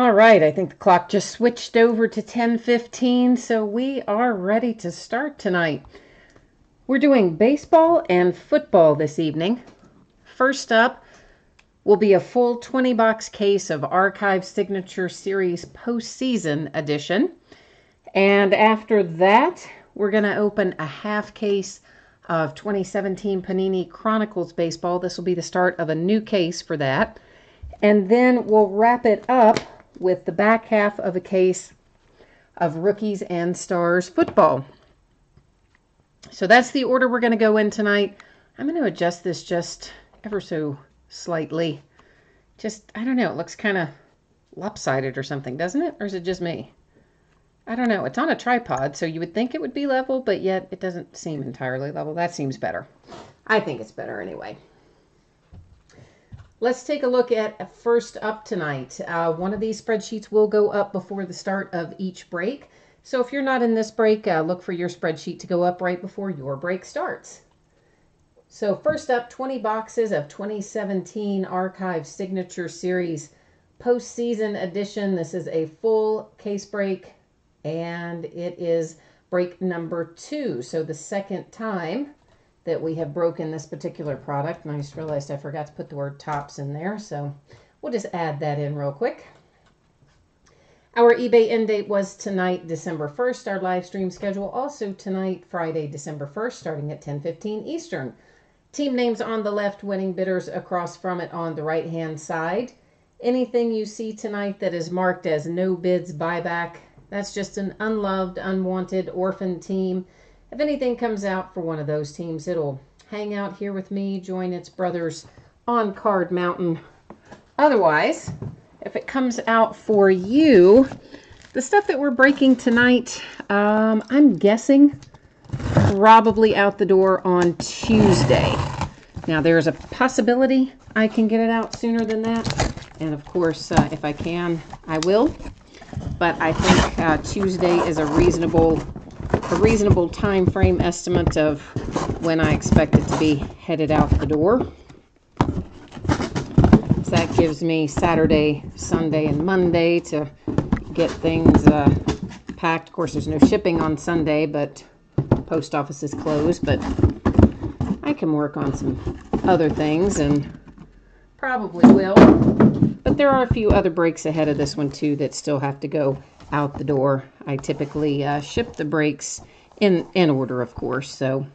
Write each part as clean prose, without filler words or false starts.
All right, I think the clock just switched over to 10:15, so we are ready to start tonight. We're doing baseball and football this evening. First up will be a full 20-box case of Archive Signature Series Postseason Edition. And after that, we're going to open a half case of 2017 Panini Chronicles Baseball. This will be the start of a new case for that. And then we'll wrap it up with the back half of a case of Rookies and Stars Football. So that's the order we're going to go in tonight. I'm going to adjust this just ever so slightly. I don't know, it looks kind of lopsided or something, doesn't it? Or is it just me? I don't know. It's on a tripod, so you would think it would be level, but yet it doesn't seem entirely level. That seems better. I think it's better anyway. Let's take a look at first up tonight. One of these spreadsheets will go up before the start of each break. So if you're not in this break, look for your spreadsheet to go up right before your break starts. So first up, 20 boxes of 2017 Archive Signature Series Postseason Edition. This is a full case break, and it is break number 2. So the second time that we have broken this particular product. And I just realized I forgot to put the word Topps in there, so we'll just add that in real quick. Our eBay end date was tonight, December 1st. Our live stream schedule also tonight, Friday, December 1st, starting at 10:15 Eastern. Team names on the left, winning bidders across from it on the right-hand side. Anything you see tonight that is marked as no bids buyback, that's just an unloved, unwanted orphan team. If anything comes out for one of those teams, it'll hang out here with me, join its brothers on Card Mountain. Otherwise, if it comes out for you, the stuff that we're breaking tonight, I'm guessing probably out the door on Tuesday. Now, there's a possibility I can get it out sooner than that. And of course, if I can, I will. But I think Tuesday is a reasonable time frame estimate of when I expect it to be headed out the door. So that gives me Saturday, Sunday, and Monday to get things packed. Of course, there's no shipping on Sunday, but post office is closed. But I can work on some other things and probably will. But there are a few other breaks ahead of this one, too, that still have to go out the door. I typically ship the breaks in order, of course. So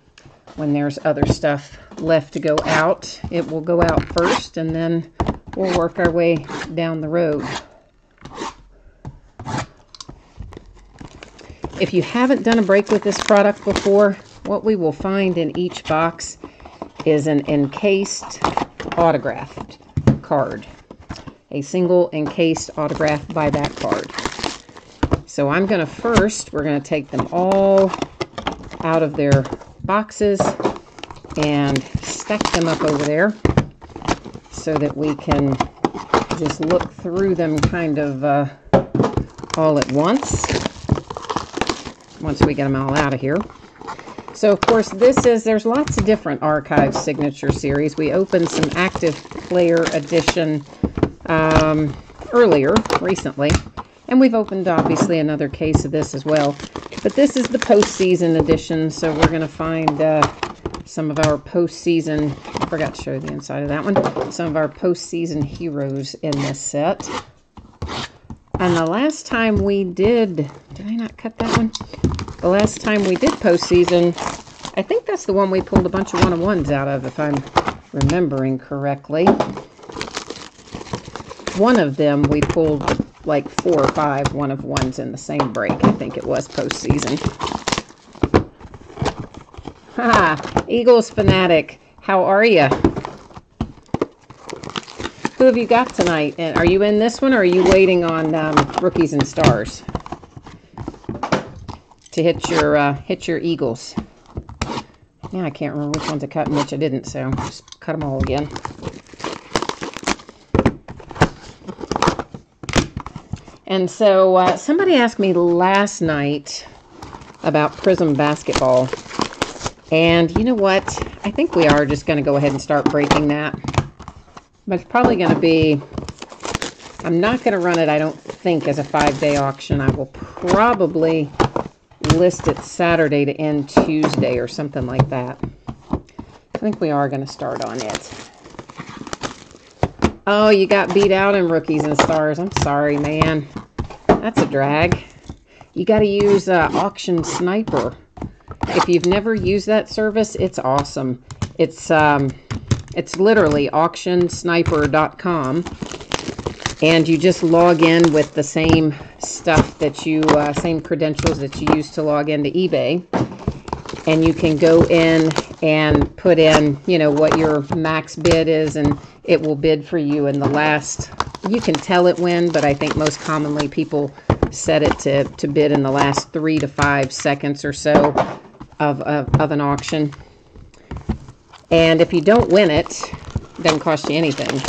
when there's other stuff left to go out, it will go out first, and then we'll work our way down the road. If you haven't done a break with this product before, what we will find in each box is an encased autographed card. A single encased autographed buyback card. So we're going to take them all out of their boxes and stack them up over there so that we can just look through them kind of all at once we get them all out of here. So of course there's lots of different Archive Signature Series. We opened some Active Player Edition recently. And we've opened, obviously, another case of this as well. But this is the postseason edition, so we're going to find some of our postseason, I forgot to show you the inside of that one, some of our postseason heroes in this set. And the last time we did I not cut that one? The last time we did postseason, I think that's the one we pulled a bunch of one-on-ones out of, if I'm remembering correctly. One of them we pulled like 4 or 5 one-of-ones in the same break. I think it was postseason. Ha! Eagles fanatic, how are you? Who have you got tonight? And are you in this one, or are you waiting on Rookies and Stars to hit your Eagles? Yeah, I can't remember which ones I cut and which I didn't, so just cut them all again. And so somebody asked me last night about Prism Basketball. And you know what? I think we are just going to go ahead and start breaking that. But it's probably going to be I'm not going to run it, I don't think, as a 5-day auction. I will probably list it Saturday to end Tuesday or something like that. I think we are going to start on it. Oh, you got beat out in Rookies and Stars. I'm sorry, man. That's a drag. You got to use Auction Sniper. If you've never used that service, it's awesome. It's literally auctionsniper.com, and you just log in with the same stuff that you, same credentials that you use to log into eBay, and you can go in and put in, you know, what your max bid is, and it will bid for you in the last, you can tell it when, but I think most commonly people set it to bid in the last 3 to 5 seconds or so of an auction. And if you don't win it, it doesn't cost you anything.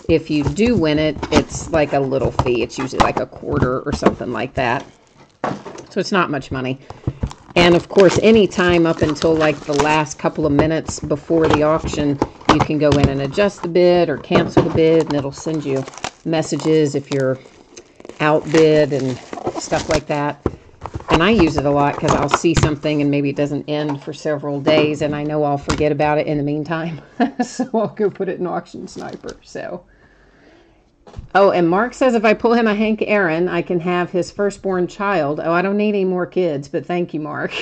If you do win it, it's like a little fee. It's usually like a quarter or something like that. So it's not much money. And of course, any time up until like the last couple of minutes before the auction, you can go in and adjust the bid or cancel the bid, and it'll send you messages if you're outbid and stuff like that. And I use it a lot because I'll see something and maybe it doesn't end for several days, and I know I'll forget about it in the meantime. So I'll go put it in Auction Sniper. So, oh, and Mark says if I pull him a Hank Aaron, I can have his firstborn child. Oh, I don't need any more kids, but thank you, Mark.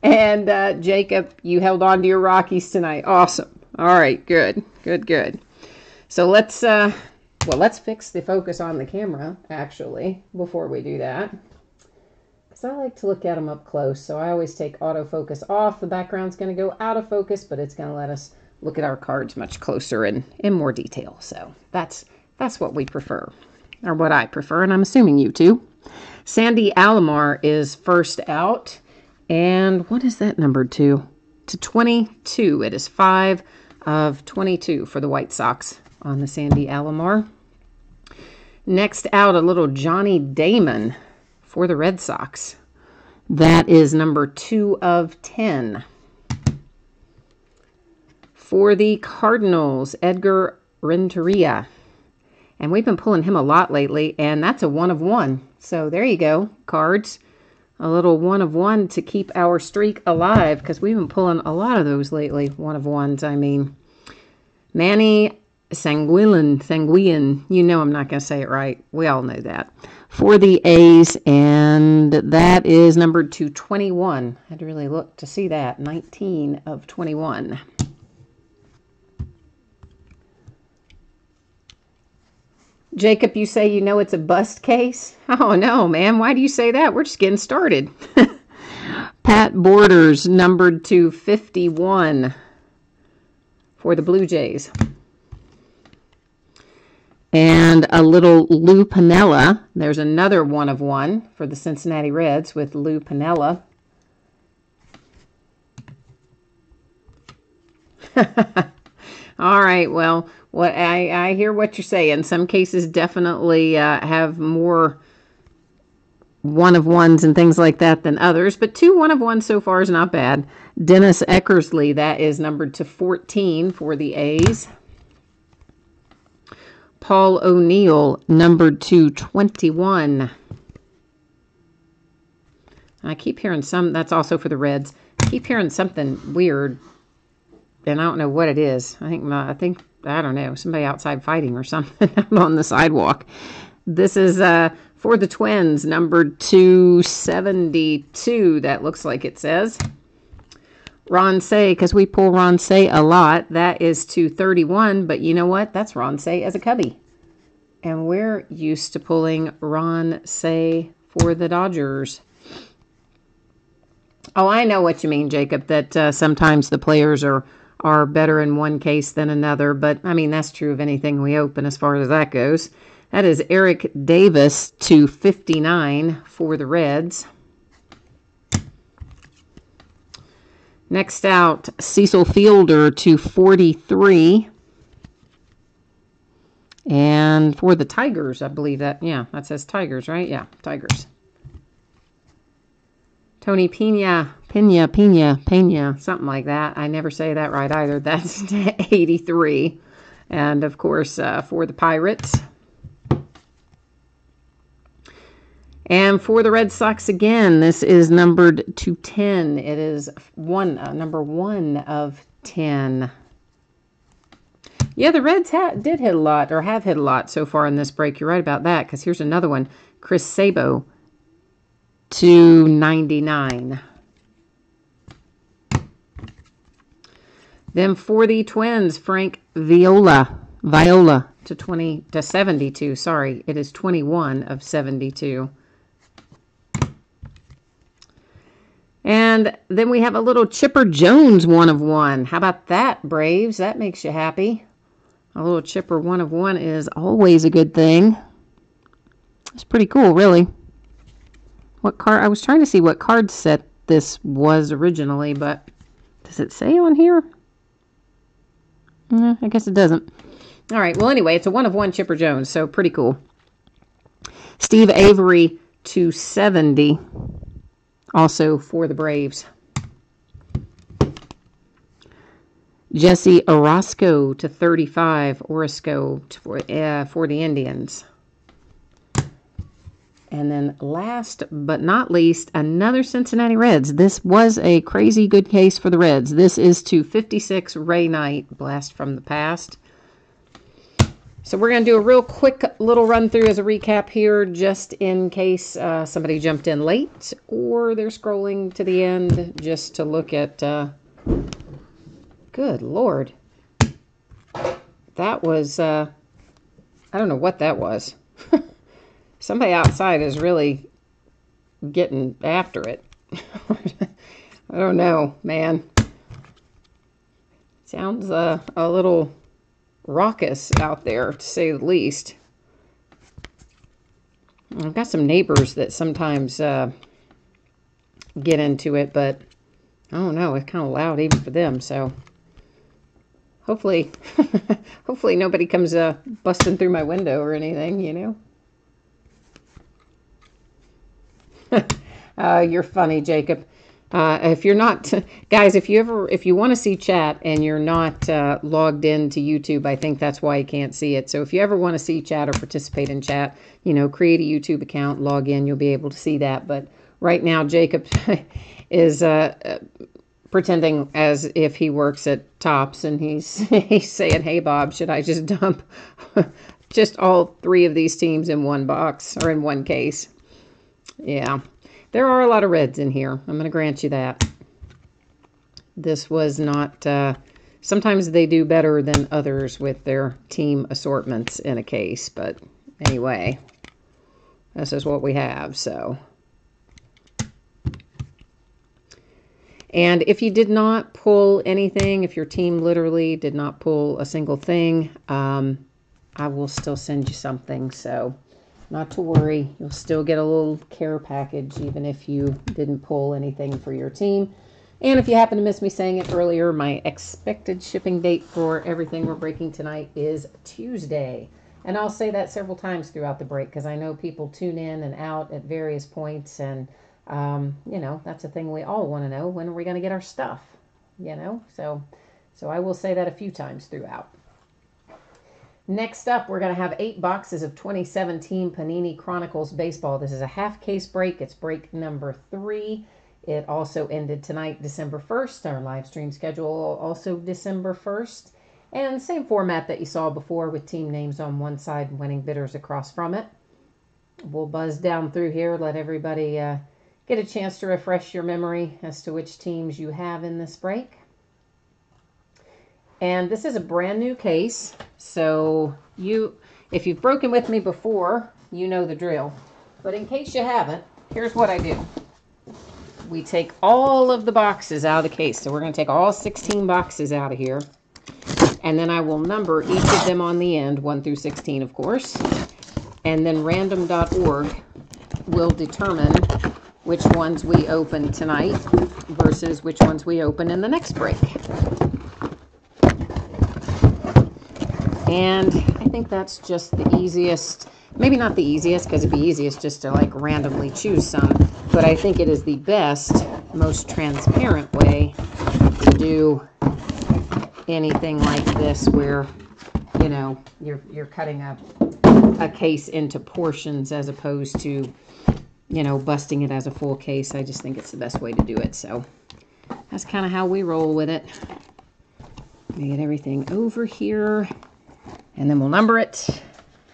And Jacob, you held on to your Rockies tonight. Awesome. All right, good. So let's fix the focus on the camera, actually, before we do that. Because I like to look at them up close, so I always take autofocus off. The background's going to go out of focus, but it's going to let us look at our cards much closer and in more detail. So that's what we prefer, or what I prefer, and I'm assuming you too. Sandy Alomar is first out, and what is that numbered to? To 22. It is 5 of 22 for the White Sox on the Sandy Alomar. Next out, a little Johnny Damon for the Red Sox. That is number 2 of 10. For the Cardinals, Edgar Renteria. And we've been pulling him a lot lately, and that's a 1 of 1. So there you go, cards. A little 1 of 1 to keep our streak alive, because we've been pulling a lot of those lately. 1 of 1s, I mean. Manny Sanguillen, you know I'm not going to say it right. We all know that. For the A's, and that is numbered to 21. I had to really look to see that. 19 of 21. Jacob, you say you know it's a bust case? Oh, no, man. Why do you say that? We're just getting started. Pat Borders, numbered to 51 for the Blue Jays. And a little Lou Piniella. There's another 1 of 1 for the Cincinnati Reds with Lou Piniella. All right, well, what I hear what you're saying. Some cases definitely have more 1 of 1s and things like that than others, but 2 1 of 1s so far is not bad. Dennis Eckersley, that is numbered to 14 for the A's. Paul O'Neill, numbered to 21. I keep hearing that's also for the Reds. I keep hearing something weird, and I don't know what it is. I don't know, somebody outside fighting or something out on the sidewalk. This is for the Twins, numbered 272, that looks like it says. Ron Say, because we pull Ron Say a lot, that is 231, but you know what? That's Ron Say as a Cubby. And we're used to pulling Ron Say for the Dodgers. Oh, I know what you mean, Jacob, that sometimes the players are better in one case than another, but I mean, that's true of anything we open as far as that goes. That is Eric Davis to 59 for the Reds. Next out, Cecil Fielder to 43. And for the Tigers, I believe that says Tigers, right? Yeah, Tigers. Tony Pena, something like that. I never say that right either. That's 83. And, of course, for the Pirates. And for the Red Sox again, this is numbered to 10. It is number 1 of 10. Yeah, the Reds did hit a lot, or have hit a lot so far in this break. You're right about that, because here's another one. Chris Sabo, 299. Then for the Twins, Frank Viola to 72. Sorry, it is 21 of 72. And then we have a little Chipper Jones 1 of 1. How about that, Braves? That makes you happy. A little Chipper 1 of 1 is always a good thing. It's pretty cool, really. What card? I was trying to see what card set this was originally, but does it say on here? I guess it doesn't. All right. Well, anyway, it's a 1 of 1 Chipper Jones, so pretty cool. Steve Avery to 70, also for the Braves. Jesse Orosco to 35, Orosco for the Indians. And then last but not least, another Cincinnati Reds. This was a crazy good case for the Reds. This is to 56, Ray Knight, blast from the past. So we're going to do a real quick little run through as a recap here, just in case somebody jumped in late or they're scrolling to the end just to look at... Good Lord. That was... I don't know what that was. Somebody outside is really getting after it. I don't know, man. Sounds a little raucous out there, to say the least. I've got some neighbors that sometimes get into it, but I don't know. It's kind of loud even for them, so hopefully, hopefully nobody comes busting through my window or anything, you know. You're funny, Jacob. If you're not, guys, if you want to see chat and you're not logged into YouTube, I think that's why you can't see it. So if you ever want to see chat or participate in chat, you know, create a YouTube account, log in, you'll be able to see that. But right now, Jacob is pretending as if he works at Tops, and he's saying, "Hey, Bob, should I just dump just all 3 of these teams in one box or in one case?" Yeah, there are a lot of Reds in here. I'm going to grant you that. This was not... sometimes they do better than others with their team assortments in a case. But anyway, this is what we have, so... And if you did not pull anything, if your team literally did not pull a single thing, I will still send you something, so... Not to worry, you'll still get a little care package even if you didn't pull anything for your team. And if you happen to miss me saying it earlier, my expected shipping date for everything we're breaking tonight is Tuesday. And I'll say that several times throughout the break because I know people tune in and out at various points. And, you know, that's a thing we all want to know. When are we going to get our stuff? You know, so I will say that a few times throughout. Next up, we're going to have 8 boxes of 2017 Panini Chronicles Baseball. This is a half case break. It's break number 3. It also ended tonight, December 1st. Our live stream schedule also December 1st. And same format that you saw before with team names on one side and winning bidders across from it. We'll buzz down through here, let everybody get a chance to refresh your memory as to which teams you have in this break. And this is a brand new case, so if you've broken with me before, you know the drill. But in case you haven't, here's what I do. We take all of the boxes out of the case. So we're going to take all 16 boxes out of here. And then I will number each of them on the end, 1 through 16, of course. And then random.org will determine which ones we open tonight versus which ones we open in the next break. And I think that's just the easiest, maybe not the easiest, because it'd be easiest just to like randomly choose some, but I think it is the best, most transparent way to do anything like this where, you know, you're cutting a case into portions as opposed to you know, busting it as a full case. I just think it's the best way to do it. So that's kind of how we roll with it. Get everything over here, and then we'll number it,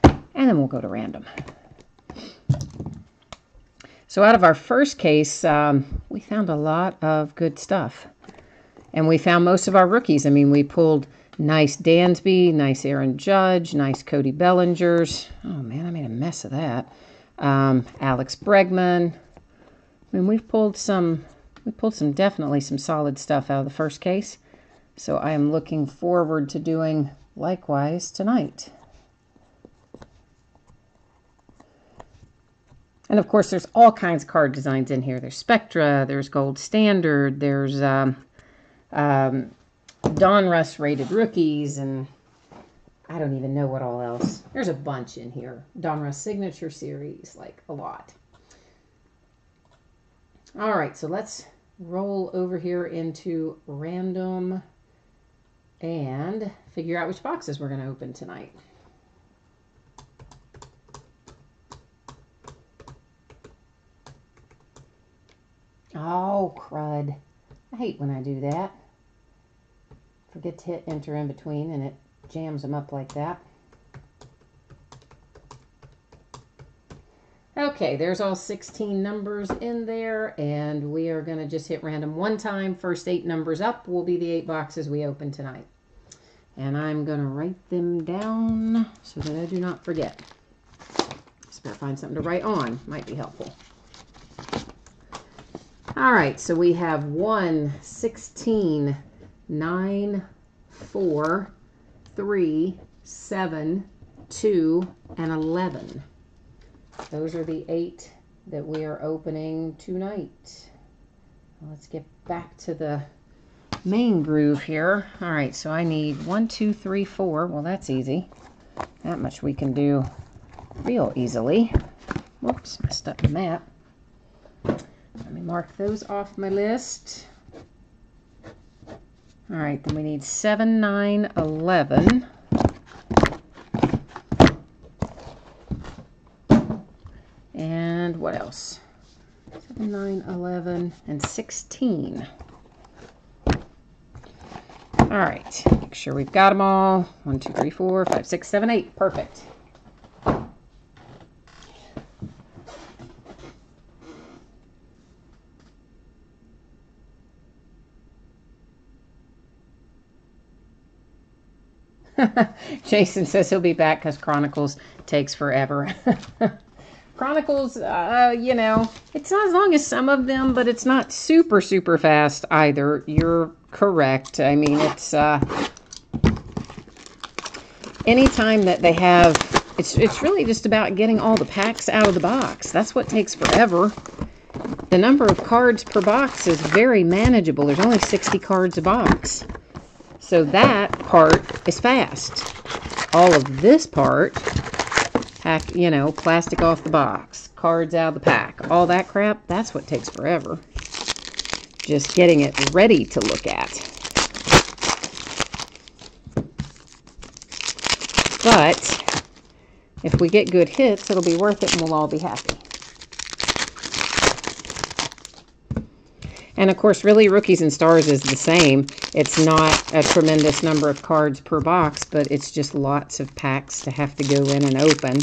and then we'll go to random. So out of our first case, we found a lot of good stuff. And we found most of our rookies. I mean, we pulled nice Dansby, nice Aaron Judge, nice Cody Bellingers. Oh, man, I made a mess of that. Alex Bregman. I mean, we pulled definitely some solid stuff out of the first case. So I am looking forward to doing likewise tonight. And of course, there's all kinds of card designs in here. There's Spectra, there's Gold Standard, there's Donruss rated rookies, and I don't even know what all else. There's a bunch in here. Donruss Signature Series, like a lot. All right, so let's roll over here into random and figure out which boxes we're going to open tonight. Oh, crud. I hate when I do that. Forget to hit enter in between and it jams them up like that. Okay, there's all 16 numbers in there, and we are going to just hit random one time. First 8 numbers up will be the 8 boxes we open tonight. And I'm going to write them down so that I do not forget. Just better find something to write on. Might be helpful. All right, so we have 1, 16, 9, 4, 3, 7, 2, and 11. Those are the 8 that we are opening tonight. Let's get back to the main groove here. All right, so I need 1, 2, 3, 4. Well, that's easy. That much we can do real easily. Whoops, messed up the map. Let me mark those off my list. All right, then we need 7, 9, 11. And what else? 7, 9, 11, and 16. All right, make sure we've got them all. 1, 2, 3, 4, 5, 6, 7, 8. Perfect. Jason says he'll be back because Chronicles takes forever. Chronicles, you know, it's not as long as some of them, but it's not super, super fast either. You're correct. I mean, it's anytime that they have, it's really just about getting all the packs out of the box. That's what takes forever. The number of cards per box is very manageable. There's only 60 cards a box. So that part is fast. All of this part, you know, plastic off the box, cards out of the pack, all that crap, that's what takes forever. Just getting it ready to look at. But if we get good hits, it'll be worth it and we'll all be happy. And of course, really, Rookies and Stars is the same. It's not a tremendous number of cards per box, but it's just lots of packs to have to go in and open.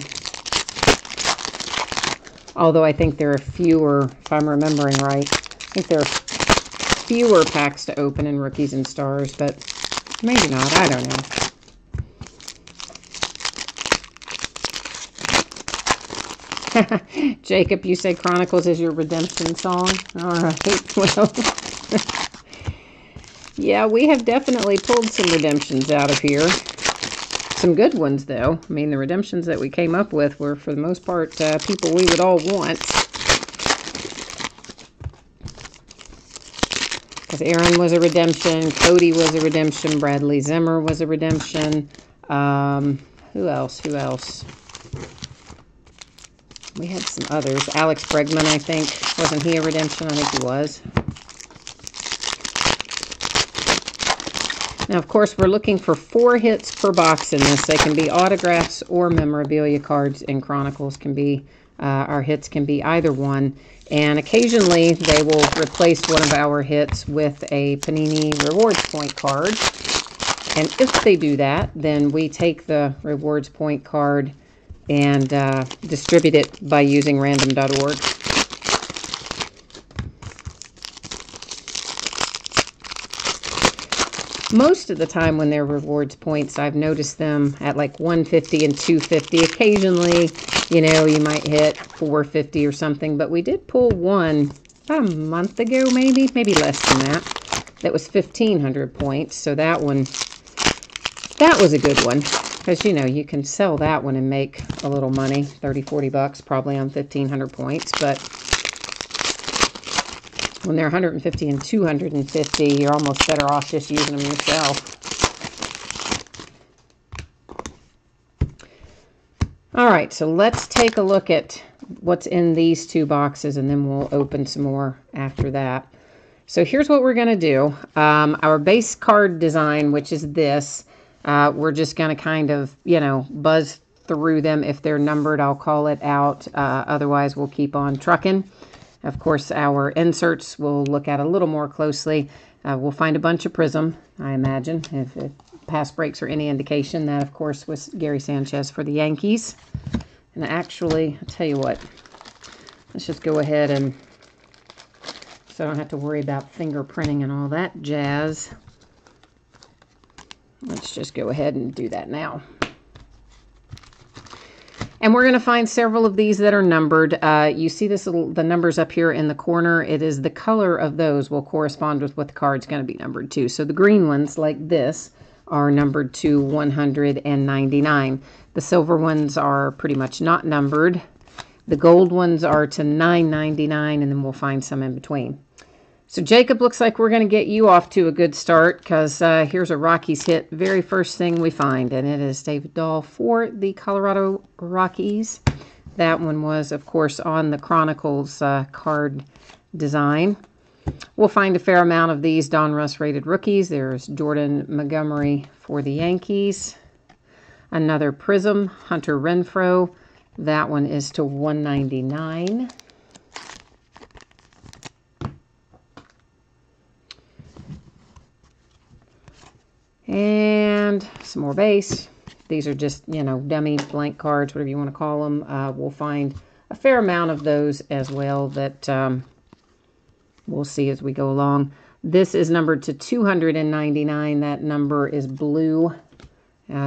Although I think there are fewer, if I'm remembering right, I think there are fewer packs to open in Rookies and Stars, but maybe not, I don't know. Jacob, you say Chronicles is your redemption song? All right, well, yeah, we have definitely pulled some redemptions out of here. Some good ones, though. I mean, the redemptions that we came up with were, for the most part, people we would all want. Because Aaron was a redemption, Cody was a redemption, Bradley Zimmer was a redemption. Who else? We had some others. Alex Bregman, I think. Wasn't he a redemption? I think he was. Now, of course, we're looking for 4 hits per box in this. They can be autographs or memorabilia cards, and Chronicles can be Our hits can be either one. And occasionally they will replace one of our hits with a Panini Rewards Point card. And if they do that, then we take the Rewards Point card and distribute it by using random.org. Most of the time when they're rewards points, I've noticed them at like 150 and 250. Occasionally, you know, you might hit 450 or something, but we did pull one about a month ago, maybe less than that. That was 1,500 points, so that one, that was a good one. Because, you know, you can sell that one and make a little money, 30, 40 bucks probably on 1,500 points, but when they're 150 and 250, you're almost better off just using them yourself. All right, so let's take a look at what's in these two boxes, and then we'll open some more after that. So here's what we're going to do. Our base card design, which is this, we're just going to kind of, you know, buzz through them. If they're numbered, I'll call it out. Otherwise, we'll keep on trucking. Of course, our inserts we'll look at a little more closely. We'll find a bunch of Prism, I imagine, if past breaks are any indication. That, of course, was Gary Sanchez for the Yankees. And actually, I'll tell you what, let's just go ahead and, so I don't have to worry about fingerprinting and all that jazz. Let's just go ahead and do that now. And we're going to find several of these that are numbered. You see this the numbers up here in the corner. It is the color of those will correspond with what the card's going to be numbered to. So the green ones, like this, are numbered to 199. The silver ones are pretty much not numbered. The gold ones are to 999, and then we'll find some in between. So Jacob, looks like we're going to get you off to a good start, because here's a Rockies hit, very first thing we find, and it is David Dahl for the Colorado Rockies. That one was, of course, on the Chronicles card design. We'll find a fair amount of these Donruss rated rookies. There's Jordan Montgomery for the Yankees. Another Prism, Hunter Renfroe. That one is to 199. And some more base. These are just, you know, dummy blank cards, whatever you want to call them. We'll find a fair amount of those as well that we'll see as we go along. This is numbered to 299. That number is blue.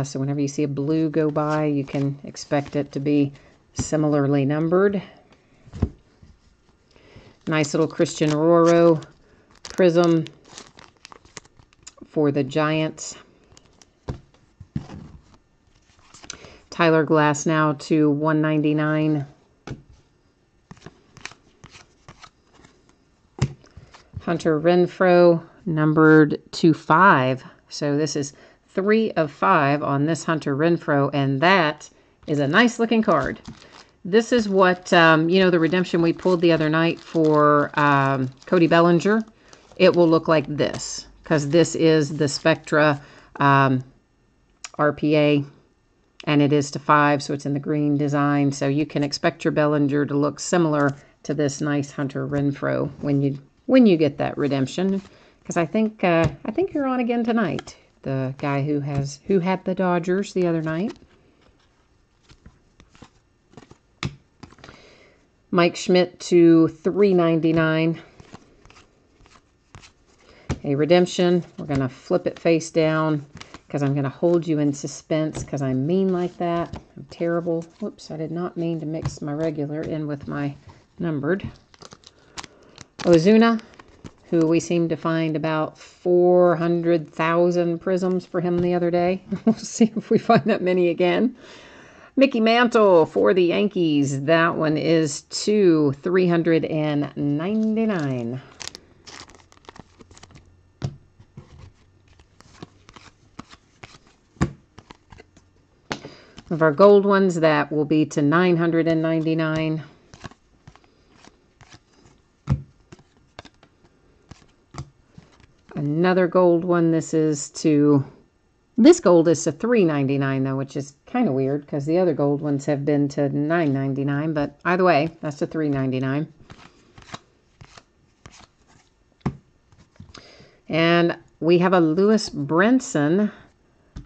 So whenever you see a blue go by, you can expect it to be similarly numbered. Nice little Christian Arroyo Prism for the Giants. Tyler Glasnow to 199. Hunter Renfroe numbered to 5. So this is 3 of 5 on this Hunter Renfroe, and that is a nice looking card. This is what, you know, the redemption we pulled the other night for Cody Bellinger. It will look like this, because this is the Spectra RPA, and it is to 5, so it's in the green design. So you can expect your Bellinger to look similar to this nice Hunter Renfroe when you get that redemption. Because I think you're on again tonight. The guy who had the Dodgers the other night. Mike Schmidt to 399. A redemption. We're going to flip it face down because I'm going to hold you in suspense because I'm mean like that. I'm terrible. Whoops, I did not mean to mix my regular in with my numbered. Ozuna, who we seem to find about 400,000 prisms for him the other day. We'll see if we find that many again. Mickey Mantle for the Yankees. That one is to 399. Of our gold ones, that will be to 999. Another gold one. This is to This gold is to $3.99 though, which is kind of weird because the other gold ones have been to $9.99. But either way, that's to $3.99. And we have a Lewis Brinson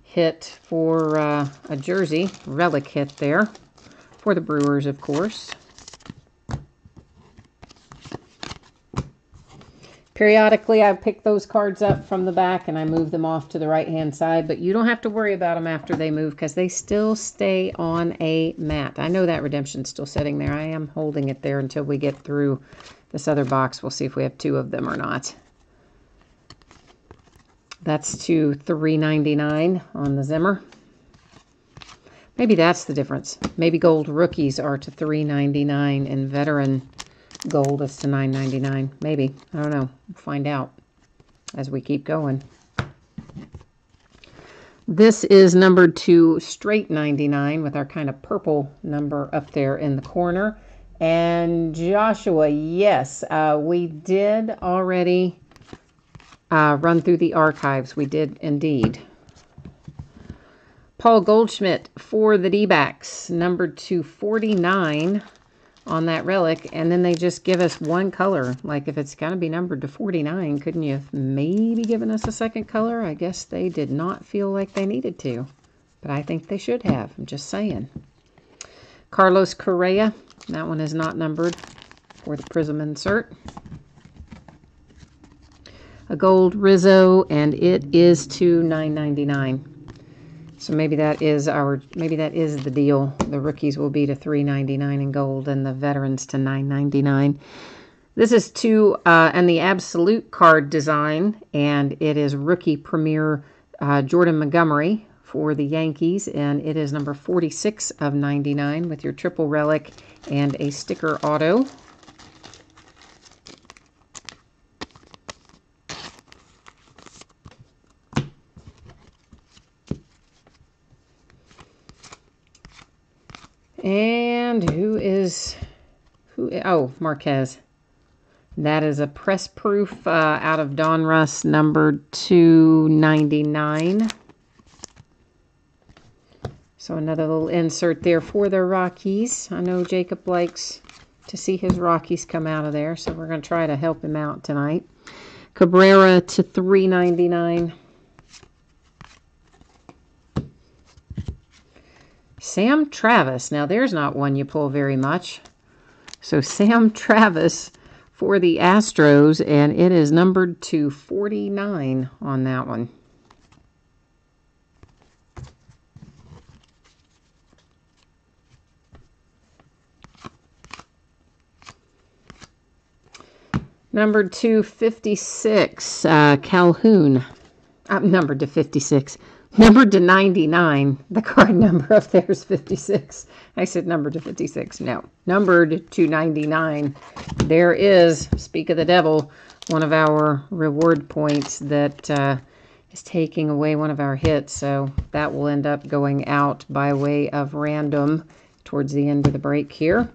hit for a jersey, relic hit there for the Brewers, of course. Periodically, I pick those cards up from the back and I move them off to the right-hand side, but you don't have to worry about them after they move because they still stay on a mat. I know that redemption's still sitting there. I am holding it there until we get through this other box. We'll see if we have 2 of them or not. That's to $3.99 on the Zimmer. Maybe that's the difference. Maybe gold rookies are to $3.99 and veteran gold is to $9.99. Maybe. I don't know. We'll find out as we keep going. This is numbered to straight 99 with our kind of purple number up there in the corner. And Joshua, yes, we did already run through the archives. We did indeed. Paul Goldschmidt for the D-backs, numbered to 49 on that relic, and then they just give us one color. Like if it's got to be numbered to 49, couldn't you have maybe given us a second color? I guess they did not feel like they needed to, but I think they should have. I'm just saying. Carlos Correa, that one is not numbered for the Prism insert. A gold Rizzo, and it is to $9.99. So maybe that is the deal. The rookies will be to $3.99 in gold and the veterans to $9.99. This is and the absolute card design, and it is rookie premier Jordan Montgomery for the Yankees, and it is number 46 of 99 with your triple relic and a sticker auto. And oh, Marquez. That is a press proof out of Donruss, numbered 299. So another little insert there for the Rockies. I know Jacob likes to see his Rockies come out of there, so we're going to try to help him out tonight. Cabrera to $3.99. Sam Travis. Now, there's not one you pull very much. So, Sam Travis for the Astros, and it is numbered to 49 on that one. Numbered to 56, Calhoun. Numbered to 56. Numbered to 99. The card number up there is 56. I said numbered to 56. No. Numbered to 99. There is, speak of the devil, one of our reward points that is taking away one of our hits. So that will end up going out by way of random towards the end of the break here.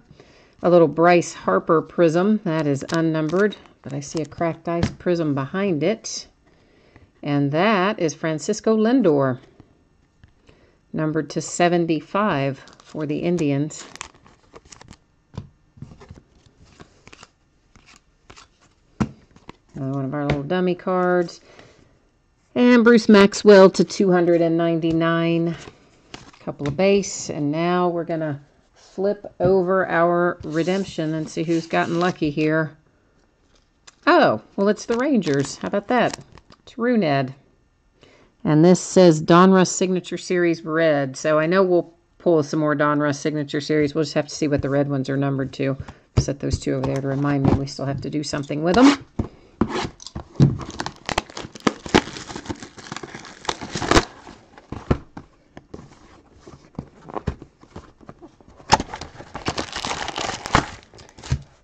A little Bryce Harper prism. That is unnumbered, but I see a cracked ice prism behind it. And that is Francisco Lindor, numbered to 75 for the Indians. Another one of our little dummy cards. And Bruce Maxwell to 299. Couple of base. And now we're going to flip over our redemption and see who's gotten lucky here. Oh, well, it's the Rangers. How about that? It's Runed. And this says Donruss Signature Series Red. So I know we'll pull some more Donruss Signature Series. We'll just have to see what the red ones are numbered to. Set those two over there to remind me we still have to do something with them.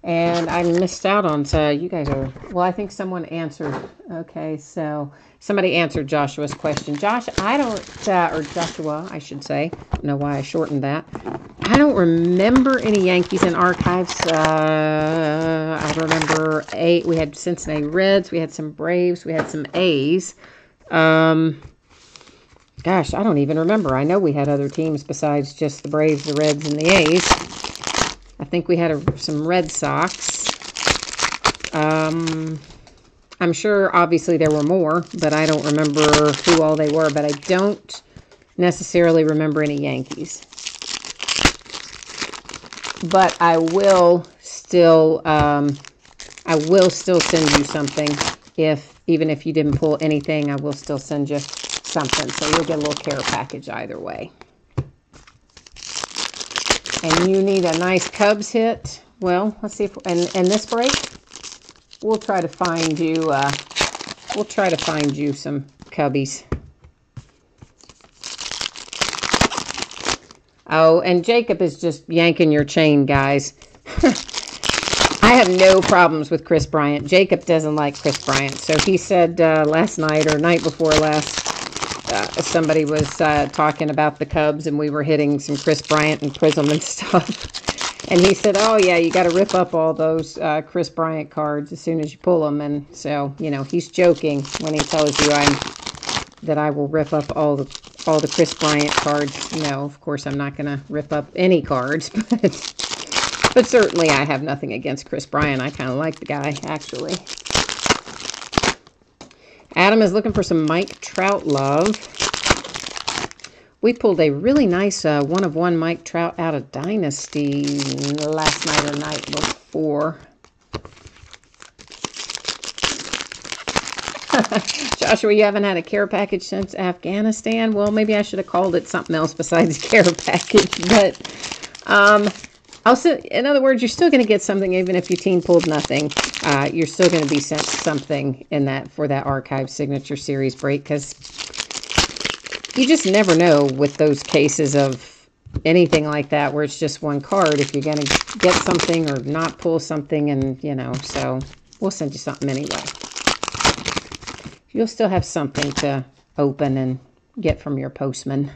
And I missed out on, so you guys are, well, I think someone answered. Okay, so somebody answered Joshua's question. Josh, I don't, or Joshua, I should say. I don't know why I shortened that. I don't remember any Yankees in archives. I remember we had Cincinnati Reds, we had some Braves, we had some A's. Gosh, I don't even remember. I know we had other teams besides just the Braves, the Reds, and the A's. I think we had some Red Sox. I'm sure, obviously, there were more, but I don't remember who all they were. But I don't necessarily remember any Yankees. But I will still send you something. Even if you didn't pull anything, I will still send you something. So you'll get a little care package either way. And you need a nice Cubs hit. Well, let's see if in this break, we'll try to find you some Cubbies. Oh, and Jacob is just yanking your chain, guys. I have no problems with Kris Bryant. Jacob doesn't like Kris Bryant. So he said last night or night before last, somebody was talking about the Cubs and we were hitting some Kris Bryant and Prism and stuff. And he said, oh, yeah, you got to rip up all those Kris Bryant cards as soon as you pull them. And so, you know, he's joking when he tells you that I will rip up all the Kris Bryant cards. No, of course, I'm not going to rip up any cards. But certainly I have nothing against Kris Bryant. I kind of like the guy, actually. Adam is looking for some Mike Trout love. We pulled a really nice one-of-one Mike Trout out of Dynasty last night or night before. Joshua, you haven't had a care package since Afghanistan? Well, maybe I should have called it something else besides care package. But in other words, you're still going to get something even if your team pulled nothing. You're still going to be sent something in that for that Archive Signature Series break, because you just never know with those cases of anything like that where it's just one card if you're going to get something or not pull something, and, you know, so we'll send you something anyway. You'll still have something to open and get from your postman.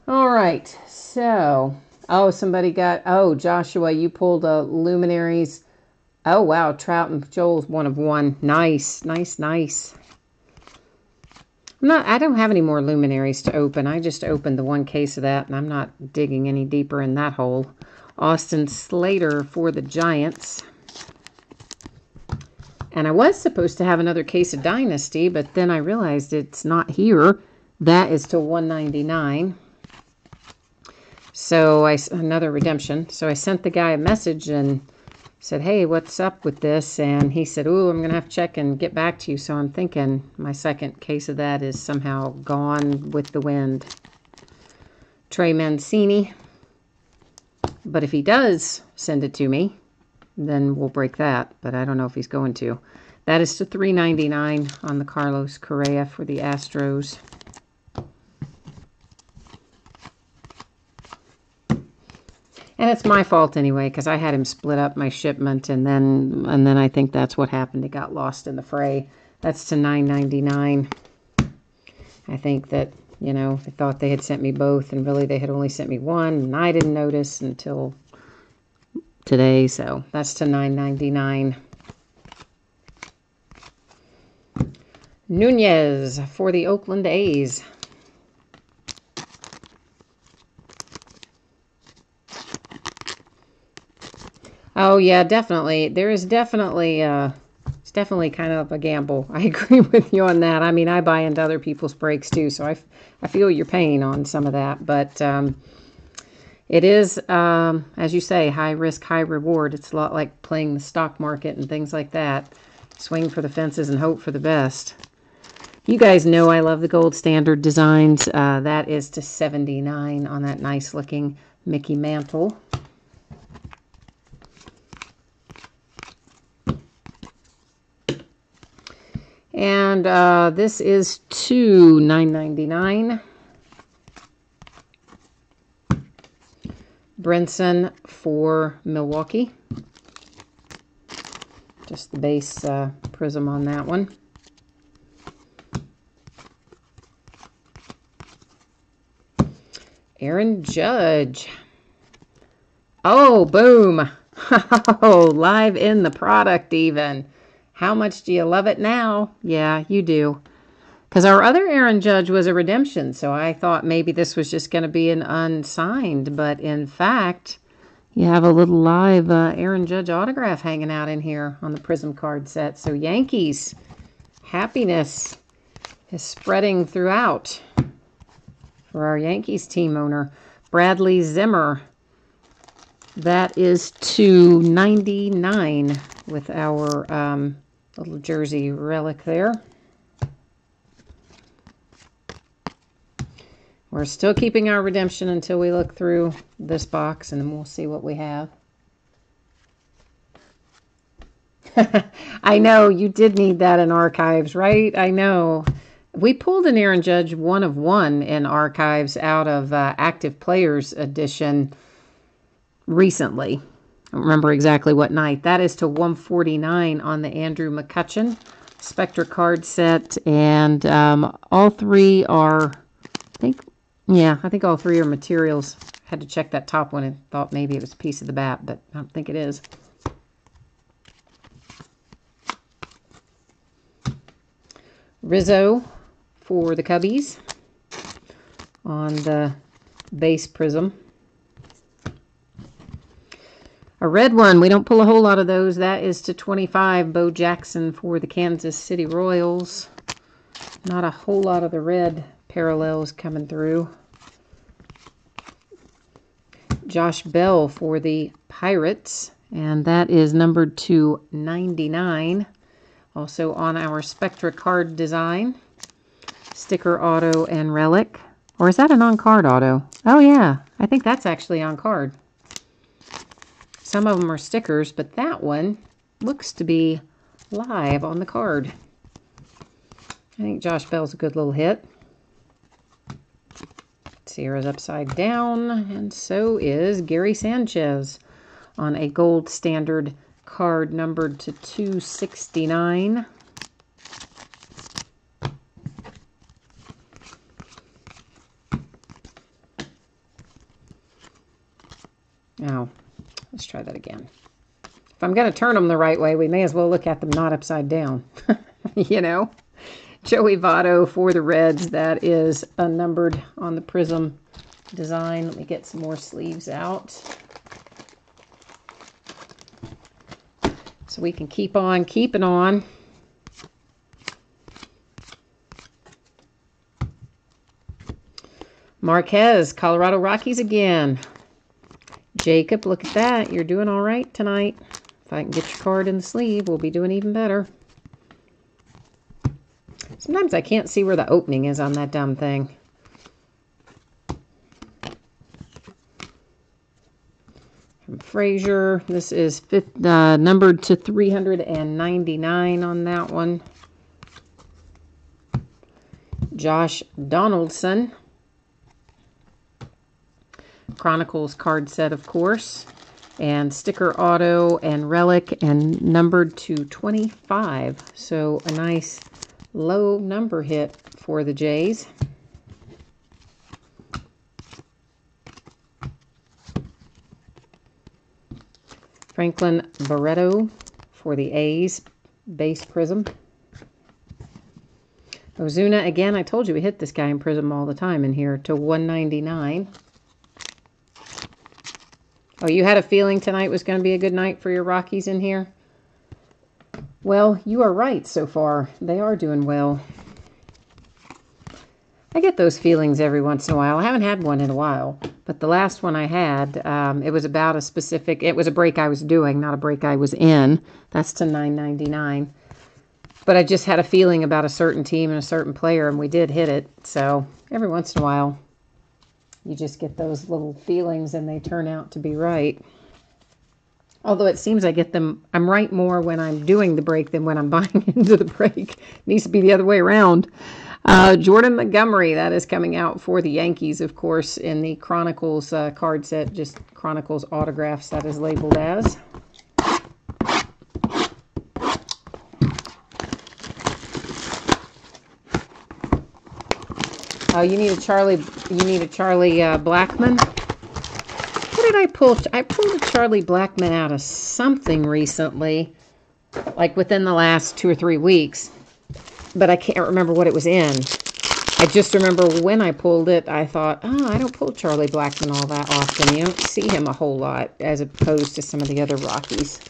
All right, so, somebody got, Joshua, you pulled a Luminaries. Oh, wow, Trout and Joel's one-of-one. Nice, nice, nice. I don't have any more Luminaries to open. I just opened the one case of that, and I'm not digging any deeper in that hole. Austin Slater for the Giants. And I was supposed to have another case of Dynasty, but then I realized it's not here. That is till 199. So another redemption. So I sent the guy a message and said, hey, what's up with this? And he said, ooh, I'm going to have to check and get back to you. So I'm thinking my second case of that is somehow gone with the wind. Trey Mancini. But if he does send it to me, then we'll break that. But I don't know if he's going to. That is to $3.99 on the Carlos Correa for the Astros. And it's my fault anyway, because I had him split up my shipment, and then I think that's what happened. It got lost in the fray. That's to $9.99. I think that, you know, they thought they had sent me both, and really they had only sent me one, and I didn't notice until today. So that's to $9.99. Nunez for the Oakland A's. Oh, yeah, definitely. There is definitely, it's definitely kind of a gamble. I agree with you on that. I mean, I buy into other people's breaks too, so I feel your pain on some of that. But it is, as you say, high risk, high reward. It's a lot like playing the stock market and things like that. Swing for the fences and hope for the best. You guys know I love the gold standard designs. That is to $79 on that nice looking Mickey Mantle. And this is to $9.99. Brinson for Milwaukee. Just the base prism on that one. Aaron Judge. Oh, boom. Oh, live in the product even. How much do you love it now? Yeah, you do. Because our other Aaron Judge was a redemption, so I thought maybe this was just going to be an unsigned. But in fact, you have a little live Aaron Judge autograph hanging out in here on the Prism card set. So Yankees, happiness is spreading throughout for our Yankees team owner, Bradley Zimmer. That is /299 with our little jersey relic there. We're still keeping our redemption until we look through this box, and then we'll see what we have. I know, you did need that in archives, right? I know. We pulled an Aaron Judge 1 of 1 in archives out of Active Players edition recently. I don't remember exactly what night. That is /149 on the Andrew McCutchen Spectra card set. And all three are, I think all three are materials. Had to check that top one and thought maybe it was a piece of the bat, but I don't think it is. Rizzo for the Cubbies on the base prism. A red one, we don't pull a whole lot of those. That is /25, Bo Jackson for the Kansas City Royals. Not a whole lot of the red parallels coming through. Josh Bell for the Pirates, and that is numbered /99. Also on our Spectra card design. Sticker auto and relic. Or is that an on-card auto? Oh yeah, I think that's actually on card. Some of them are stickers, but that one looks to be live on the card. I think Josh Bell's a good little hit. Sierra's upside down, and so is Gary Sanchez on a gold standard card numbered /269. Now, let's try that again. If I'm going to turn them the right way, we may as well look at them not upside down. You know? Joey Votto for the Reds. That is unnumbered on the Prism design. Let me get some more sleeves out, so we can keep on keeping on. Marquez, Colorado Rockies again. Jacob, look at that. You're doing all right tonight. If I can get your card in the sleeve, we'll be doing even better. Sometimes I can't see where the opening is on that dumb thing. From Frazier, this is numbered /399 on that one. Josh Donaldson. Chronicles card set, of course. And sticker auto and relic, and numbered /25. So a nice low number hit for the Jays. Franklin Barreto for the A's base prism. Ozuna, again, I told you we hit this guy in prism all the time in here, /199. Oh, you had a feeling tonight was going to be a good night for your Rockies in here? Well, you are right so far. They are doing well. I get those feelings every once in a while. I haven't had one in a while, but the last one I had, it was about a specific, it was a break I was doing, not a break I was in. That's /999. But I just had a feeling about a certain team and a certain player, and we did hit it. So every once in a while, you just get those little feelings and they turn out to be right. Although it seems I get them, I'm right more when I'm doing the break than when I'm buying into the break. It needs to be the other way around. Jordan Montgomery, that is coming out for the Yankees, of course, in the Chronicles card set, just Chronicles autographs, that is labeled as. You need a Charlie Blackmon. What did I pull? I pulled a Charlie Blackmon out of something recently. like within the last 2 or 3 weeks, but I can't remember what it was in. I just remember when I pulled it, I thought, oh, I don't pull Charlie Blackmon all that often. You don't see him a whole lot as opposed to some of the other Rockies.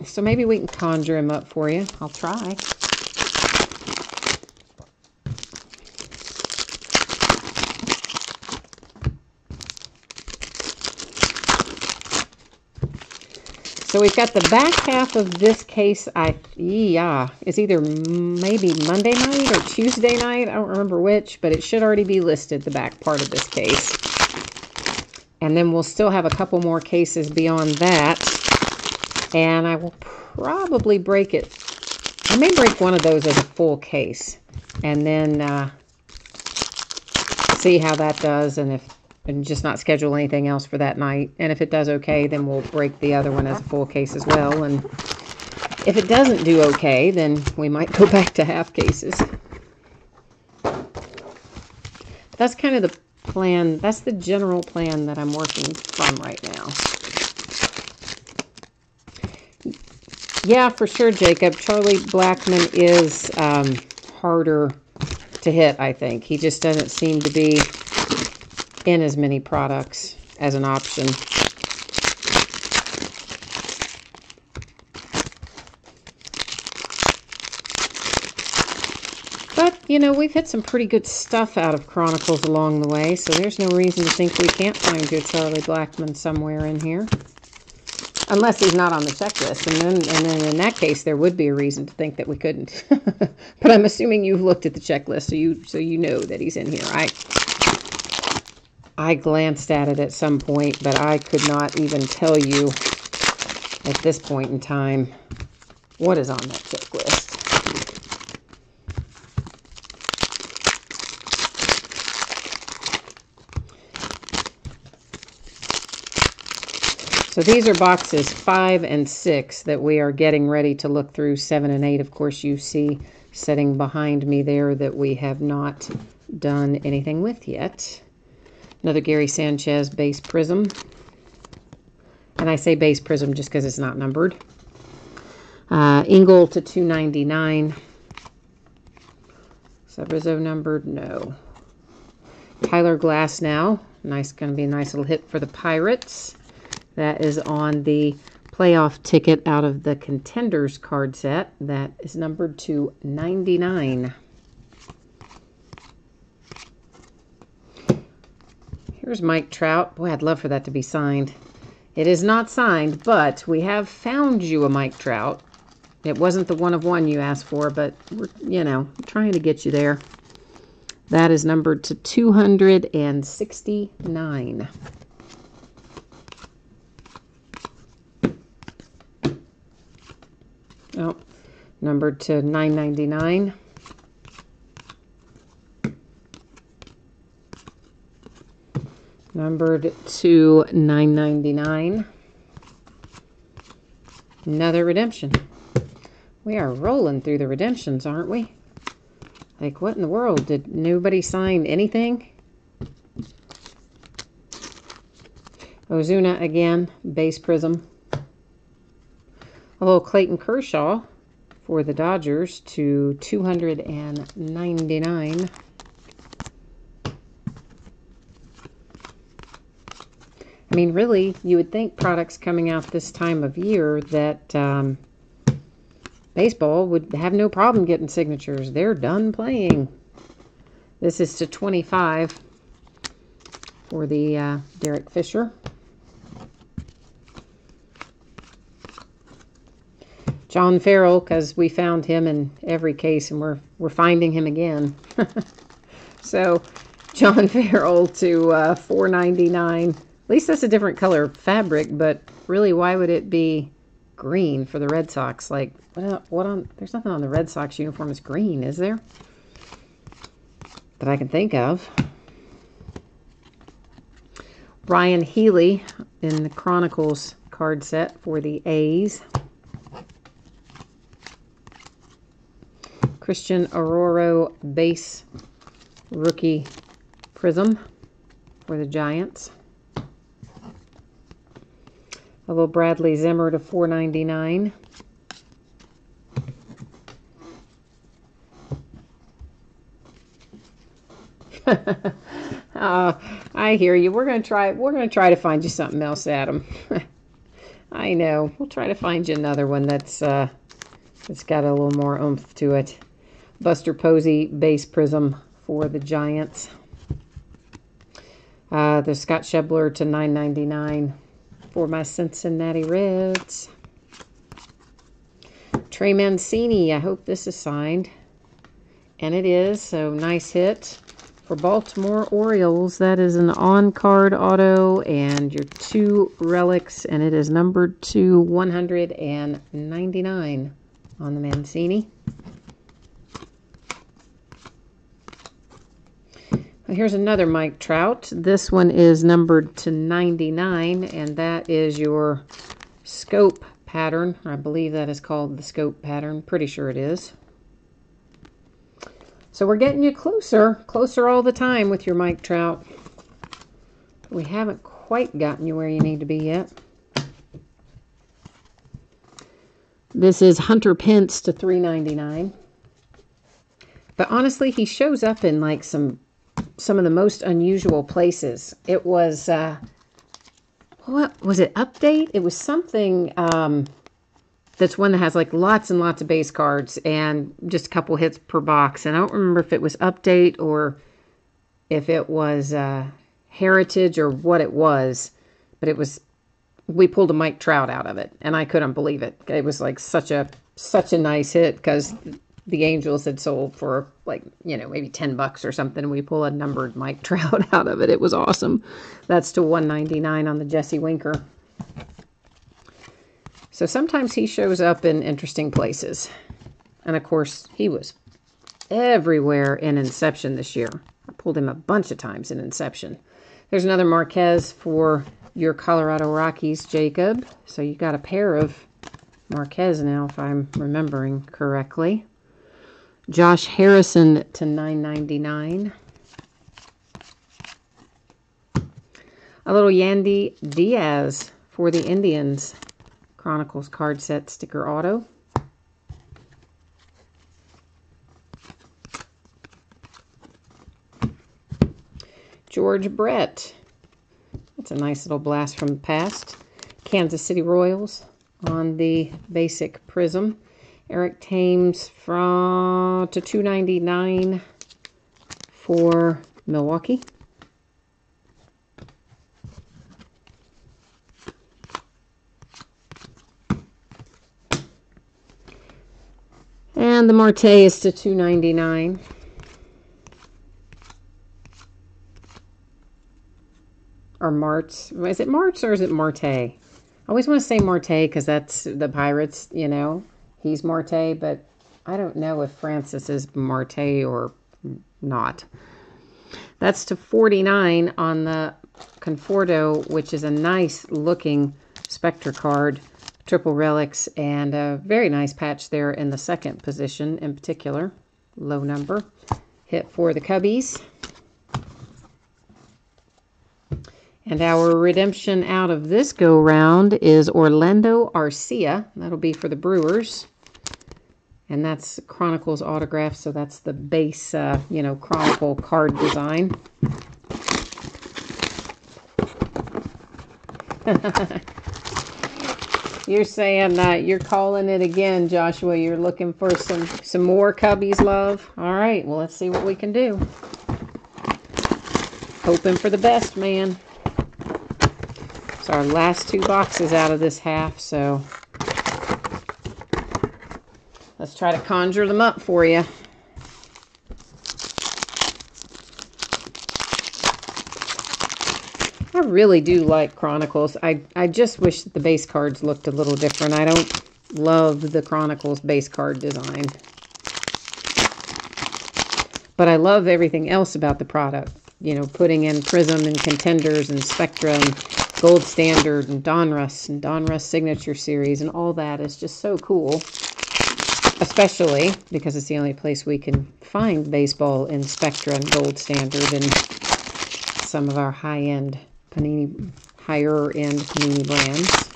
So maybe we can conjure him up for you. I'll try. So we've got the back half of this case, it's either maybe Monday night or Tuesday night. I don't remember which, but it should already be listed, the back part of this case. And then we'll still have a couple more cases beyond that. And I will probably break it. I may break one of those as a full case. And then see how that does, and just not schedule anything else for that night. And if it does okay, then we'll break the other one as a full case as well. And if it doesn't do okay, then we might go back to half cases. That's kind of the plan. That's the general plan that I'm working from right now. Yeah, for sure, Jacob. Charlie Blackmon is harder to hit, I think. He just doesn't seem to be in as many products as an option. But, you know, we've hit some pretty good stuff out of Chronicles along the way, so there's no reason to think we can't find your Charlie Blackmon somewhere in here. Unless he's not on the checklist, and then in that case, there would be a reason to think that we couldn't. But I'm assuming you've looked at the checklist, so you know that he's in here, right? I glanced at it at some point, but I could not even tell you at this point in time what is on that checklist. So these are boxes 5 and 6 that we are getting ready to look through. 7 and 8, of course, you see sitting behind me there that we have not done anything with yet. Another Gary Sanchez base prism. And I say base prism just because it's not numbered. Engel to 299. Is that Rizzo numbered? No. Tyler Glasnow. Nice, going to be a nice little hit for the Pirates. That is on the playoff ticket out of the Contenders card set. That is numbered to 99. Here's Mike Trout. Boy, I'd love for that to be signed. It is not signed, but we have found you a Mike Trout. It wasn't the 1/1 you asked for, but we're, you know, trying to get you there. That is numbered to 269. Oh, numbered to 999. Numbered to 999. Another redemption. We are rolling through the redemptions, aren't we? Like, what in the world? Did nobody sign anything? Ozuna again, base prism. A little Clayton Kershaw for the Dodgers to 299. I mean, really, you would think products coming out this time of year that baseball would have no problem getting signatures. They're done playing. This is to 25 for the Derek Fisher. John Farrell, because we found him in every case, and we're finding him again. So, John Farrell to $4.99. At least that's a different color fabric, but really, why would it be green for the Red Sox? Like, what on? There's nothing on the Red Sox uniform that's green, is there? That I can think of. Ryan Healy in the Chronicles card set for the A's. Christian Aurora base rookie prism for the Giants. A little Bradley Zimmer to $4.99. I hear you. We're gonna try to find you something else, Adam. I know. We'll try to find you another one that's got a little more oomph to it. Buster Posey base prism for the Giants. The Scott Schebler to $9.99 for my Cincinnati Reds. Trey Mancini. I hope this is signed. And it is, so nice hit. For Baltimore Orioles, that is an on-card auto and your 2 relics, and it is numbered to 199 on the Mancini. Well, here's another Mike Trout. This one is numbered to 99, and that is your scope pattern. I believe that is called the scope pattern. Pretty sure it is. So we're getting you closer all the time with your Mike Trout. We haven't quite gotten you where you need to be yet. This is Hunter Pence to $3.99. But honestly, he shows up in like some of the most unusual places. It was, what was it, Update? It was something, that's one that has like lots and lots of base cards and just a couple hits per box. And I don't remember if it was Update or if it was Heritage or what it was. But it was, we pulled a Mike Trout out of it. And I couldn't believe it. It was like such a nice hit because the Angels had sold for like, you know, maybe $10 or something. And we pull a numbered Mike Trout out of it. It was awesome. That's to $199 on the Jesse Winker. So sometimes he shows up in interesting places. And of course, he was everywhere in Inception this year. I pulled him a bunch of times in Inception. There's another Marquez for your Colorado Rockies, Jacob. So you got a pair of Marquez now, if I'm remembering correctly. Josh Harrison to $9.99. A little Yandy Diaz for the Indians. Chronicles card set sticker auto. George Brett. That's a nice little blast from the past. Kansas City Royals on the basic prism. Eric Thames to $2.99 for Milwaukee. And the Marte is to $2.99. Or Martz. Is it Martz or is it Marte? I always want to say Marte because that's the Pirates, you know. He's Marte, but I don't know if Francis is Marte or not. That's to $49 on the Conforto, which is a nice looking Spectre card. Triple relics and a very nice patch there in the second position in particular. Low number. Hit for the Cubbies. And our redemption out of this go-round is Orlando Arcia. That'll be for the Brewers. And that's Chronicles autograph, so that's the base, you know, Chronicle card design. You're saying that you're calling it again, Joshua. You're looking for some more Cubbies love. All right, well, let's see what we can do. Hoping for the best, man. It's our last 2 boxes out of this half, so let's try to conjure them up for you. I really do like Chronicles. I just wish that the base cards looked a little different. I don't love the Chronicles base card design. But I love everything else about the product. You know, putting in Prism and Contenders and Spectra and Gold Standard and Donruss Signature Series and all that is just so cool. Especially because it's the only place we can find baseball in Spectra and Gold Standard and some of our higher-end Panini brands.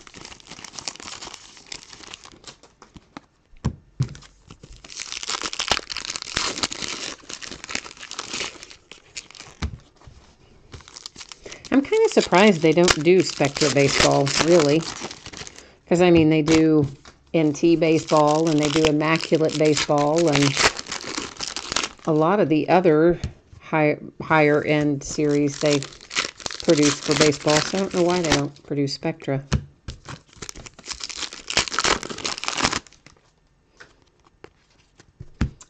surprised they don't do Spectra baseball, really. Because, I mean, they do NT baseball and they do Immaculate baseball and a lot of the other higher end series they produce for baseball. So I don't know why they don't produce Spectra.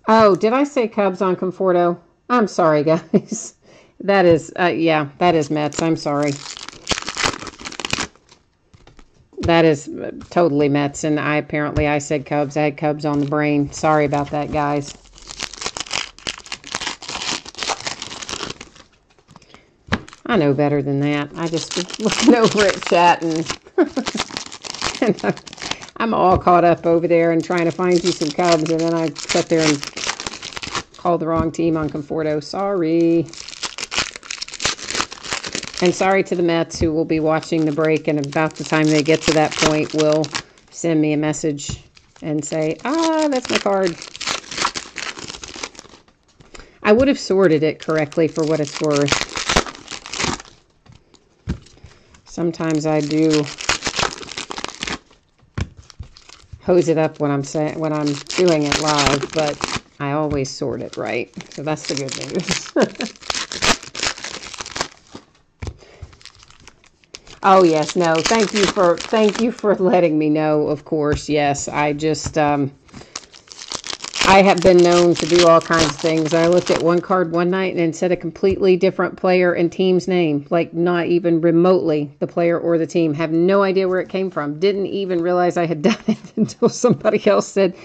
Oh, did I say Cubs on Conforto? I'm sorry, guys. That is, yeah, that is Mets. I'm sorry. That is totally Mets, and I said Cubs. I had Cubs on the brain. Sorry about that, guys. I know better than that. I just was looking over at chat, and I'm all caught up over there and trying to find you some Cubs, and then I sat there and called the wrong team on Conforto. Sorry. And sorry to the Mets who will be watching the break, and about the time they get to that point will send me a message and say, that's my card. I would have sorted it correctly for what it's worth. Sometimes I do hose it up when I'm doing it live, but I always sort it right. So that's the good news. Oh yes, no. Thank you for letting me know, of course. Yes, I just I have been known to do all kinds of things. I looked at one card one night and it said a completely different player and team's name, like not even remotely the player or the team. Have no idea where it came from. Didn't even realize I had done it until somebody else said,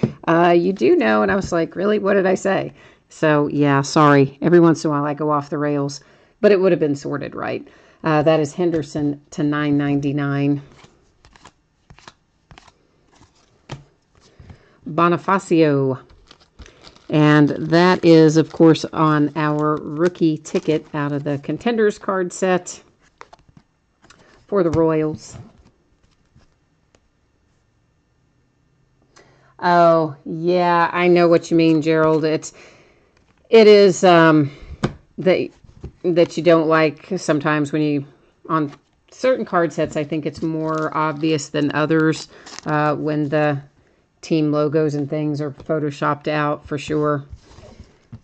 you do know. And I was like, really? What did I say? So yeah, sorry. Every once in a while I go off the rails, but it would have been sorted right. That is Henderson to $9.99. Bonifacio. And that is, of course, on our rookie ticket out of the Contenders card set for the Royals. Oh, yeah, I know what you mean, Gerald. It is that you don't like sometimes when you, on certain card sets, I think it's more obvious than others when the team logos and things are photoshopped out for sure.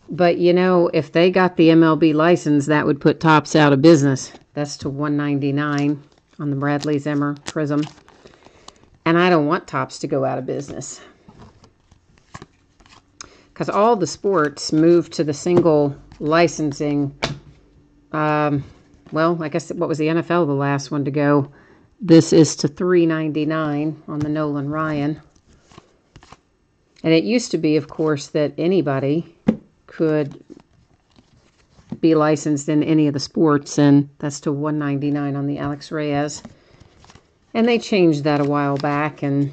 But, you know, if they got the MLB license, that would put Topps out of business. That's to $199 on the Bradley Zimmer Prism. And I don't want Topps to go out of business. Because all the sports moved to the single licensing. Well, I guess, what was the NFL, the last one to go? This is to $399 on the Nolan Ryan. And it used to be, of course, that anybody could be licensed in any of the sports, and that's to $199 on the Alex Reyes. And they changed that a while back, and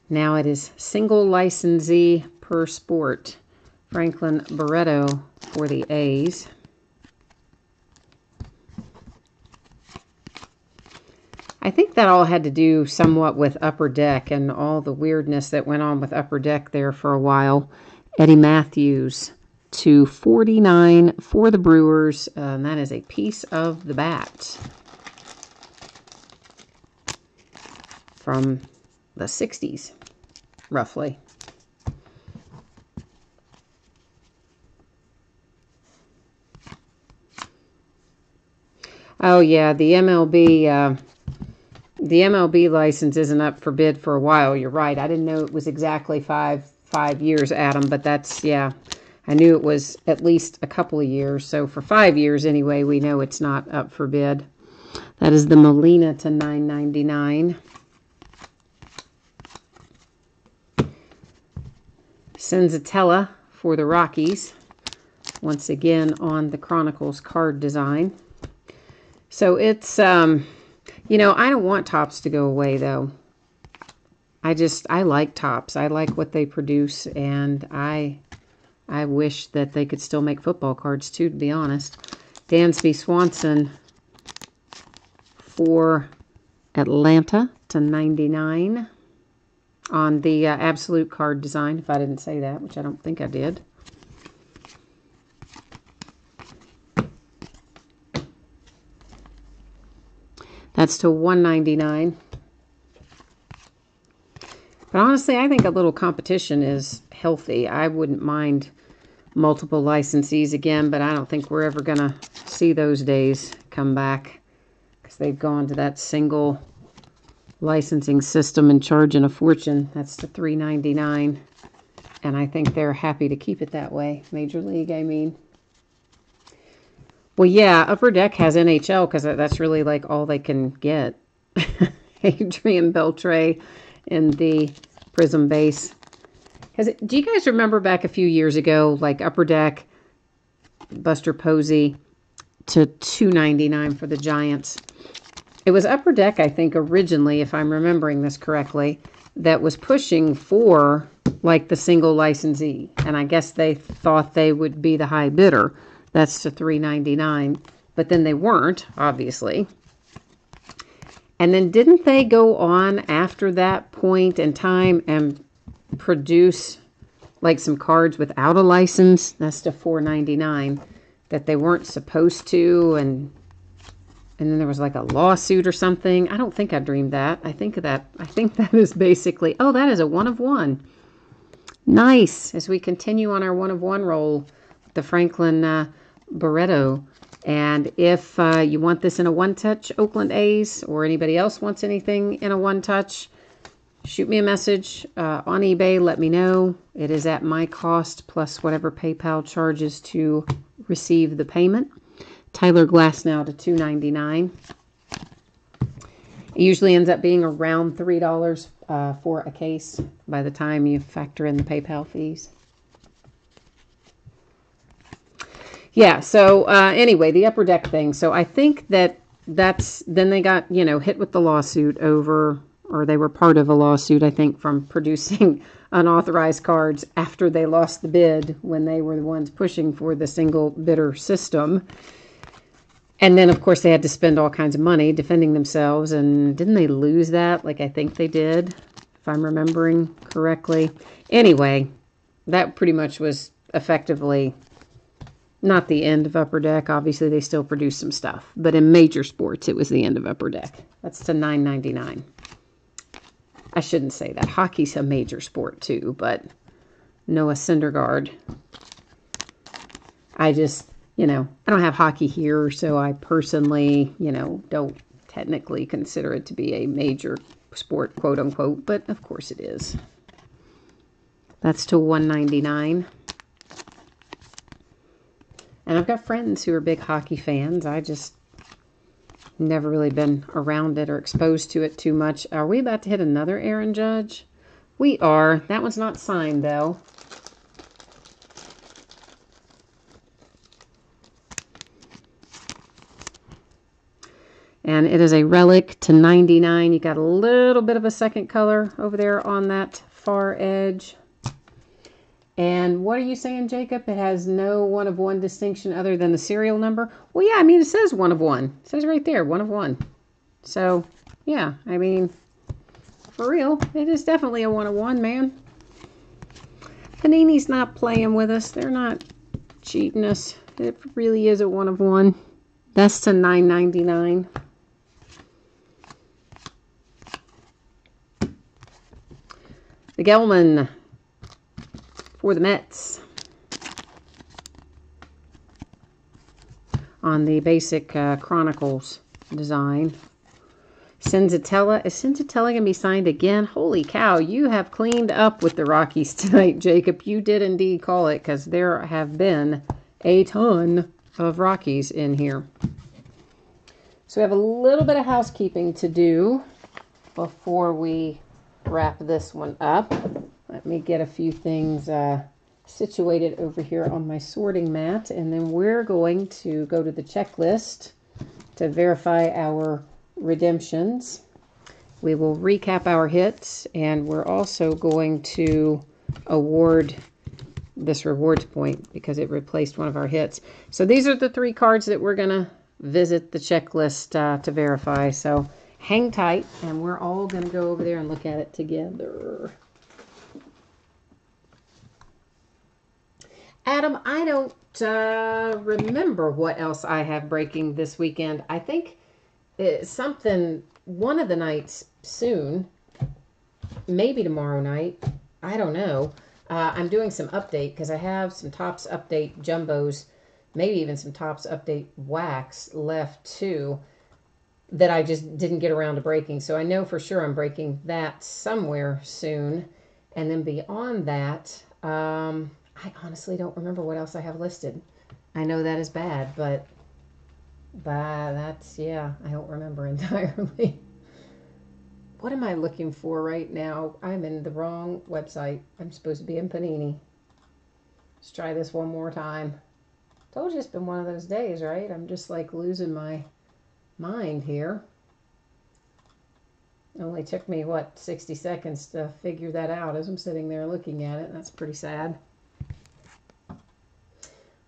now it is single licensee per sport. Franklin Barreto for the A's. I think that all had to do somewhat with Upper Deck and all the weirdness that went on with Upper Deck there for a while. Eddie Matthews to $49 for the Brewers. And that is a piece of the bat from the 60s, roughly. Oh, yeah, the MLB license isn't up for bid for a while. You're right. I didn't know it was exactly five years, Adam, but that's, yeah, I knew it was at least a couple of years. So for 5 years anyway, we know it's not up for bid. That is the Molina to $9.99. Senzatella for the Rockies. Once again on the Chronicles card design. So it's, you know, I don't want Topps to go away, though. I like Topps. I like what they produce, and I wish that they could still make football cards, too, to be honest. Dansby Swanson for Atlanta to $99 on the Absolute card design, if I didn't say that, which I don't think I did. That's to $1.99. But honestly, I think a little competition is healthy. I wouldn't mind multiple licensees again, but I don't think we're ever going to see those days come back because they've gone to that single licensing system and charging a fortune. That's the $3.99, and I think they're happy to keep it that way. Major League, I mean. Well, yeah, Upper Deck has NHL because that's really like all they can get. Adrian Beltre in the Prism base. Do you guys remember back a few years ago, like Upper Deck, Buster Posey to $2.99 for the Giants? It was Upper Deck, I think, originally, if I'm remembering this correctly, that was pushing for like the single licensee. And I guess they thought they would be the high bidder. That's to $3.99. But then they weren't, obviously. And then didn't they go on after that point in time and produce like some cards without a license? That's to $4.99 that they weren't supposed to, and then there was like a lawsuit or something. I don't think I dreamed that. I think that is basically, oh, that is a 1 of 1. Nice. As we continue on our 1 of 1 roll, the Franklin Barreto. And if you want this in a one-touch Oakland A's, or anybody else wants anything in a one-touch, shoot me a message on eBay. Let me know. It is at my cost plus whatever PayPal charges to receive the payment. Tyler Glasnow to $2.99. It usually ends up being around $3 for a case by the time you factor in the PayPal fees. Yeah, so anyway, the Upper Deck thing. So I think then they got, hit with the lawsuit over, or they were part of a lawsuit, I think, from producing unauthorized cards after they lost the bid when they were the ones pushing for the single bidder system. And then, of course, they had to spend all kinds of money defending themselves. And didn't they lose that? Like, I think they did, if I'm remembering correctly. Anyway, that pretty much was effectively not the end of Upper Deck. Obviously, they still produce some stuff. But in major sports, it was the end of Upper Deck. That's to $9.99. I shouldn't say that. Hockey's a major sport, too. But Noah Syndergaard. I just, I don't have hockey here. So I personally, don't technically consider it to be a major sport, quote unquote. But, of course, it is. That's to $1.99. And I've got friends who are big hockey fans. I just never really been around it or exposed to it too much. Are we about to hit another Aaron Judge? We are. That one's not signed, though. And it is a relic to $99. You got a little bit of a second color over there on that far edge. And what are you saying, Jacob? It has no 1 of 1 distinction other than the serial number? Well, yeah, I mean, it says 1 of 1. It says right there, 1 of 1. So, yeah, I mean, for real, it is definitely a 1 of 1, man. Panini's not playing with us. They're not cheating us. It really is a 1 of 1. That's to $9.99. The Gelman for the Mets on the basic Chronicles design. Senzatella. Is Senzatella going to be signed again? Holy cow, you have cleaned up with the Rockies tonight, Jacob. You did indeed call it, because there have been a ton of Rockies in here. So we have a little bit of housekeeping to do before we wrap this one up. Let me get a few things situated over here on my sorting mat, and then we're going to go to the checklist to verify our redemptions. We will recap our hits, and we're also going to award this rewards point because it replaced one of our hits. So these are the 3 cards that we're going to visit the checklist to verify. So hang tight, and we're all going to go over there and look at it together. Adam, I don't remember what else I have breaking this weekend. I think something one of the nights soon, maybe tomorrow night. I don't know. I'm doing some update because I have some Topps Update Jumbos, maybe even some Topps Update Wax left too, that I just didn't get around to breaking. So I know for sure I'm breaking that somewhere soon. And then beyond that, I honestly don't remember what else I have listed. I know that is bad, but that's, yeah, I don't remember entirely. What am I looking for right now? I'm in the wrong website. I'm supposed to be in Panini. Let's try this one more time. Told you it's been one of those days, right? I'm just like losing my mind here. It only took me, what, 60 seconds to figure that out as I'm sitting there looking at it. That's pretty sad.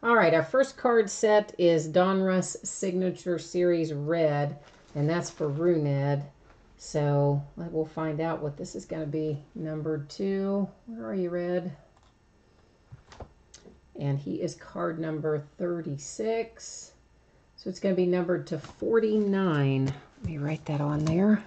All right, our first card set is Donruss Signature Series Red, and that's for Runed. So we'll find out what this is going to be. Numbered 2. Where are you, Red? And he is card number 36. So it's going to be numbered to 49. Let me write that on there.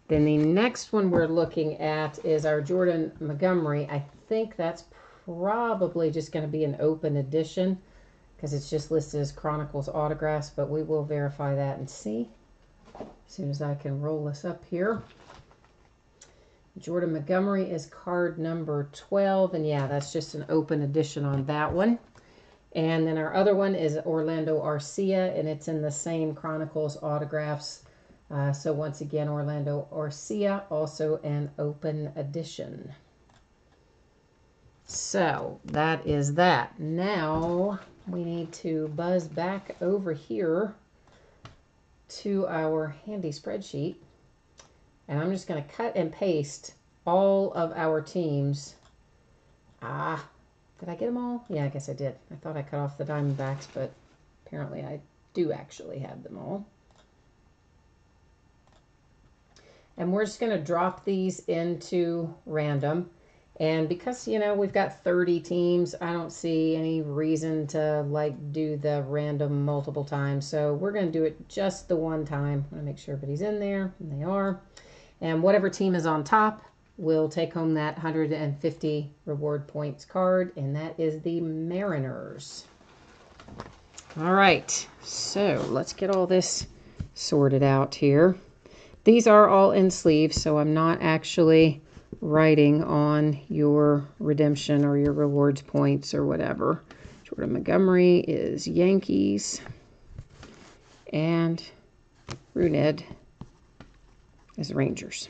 Then the next one we're looking at is our Jordan Montgomery. I think that's probably just going to be an open edition because it's just listed as Chronicles autographs, but we will verify that and see as soon as I can roll this up here. Jordan Montgomery is card number 12, and yeah, that's just an open edition on that one. And then our other one is Orlando Arcia, and it's in the same Chronicles autographs. So once again, Orlando Arcia, also an open edition. So that is that. Now we need to buzz back over here to our handy spreadsheet. And I'm just going to cut and paste all of our teams. Did I get them all? Yeah, I guess I did. I thought I cut off the Diamondbacks, but apparently I do actually have them all. And we're just going to drop these into random. And because, you know, we've got 30 teams, I don't see any reason to, like, do the random multiple times. So we're going to do it just the one time. I want to make sure everybody's in there, and they are. And whatever team is on top will take home that 150 reward points card, and that is the Mariners. All right, so let's get all this sorted out here. These are all in sleeves, so I'm not actually writing on your redemption or your rewards points or whatever. Jordan Montgomery is Yankees, and Runed is Rangers.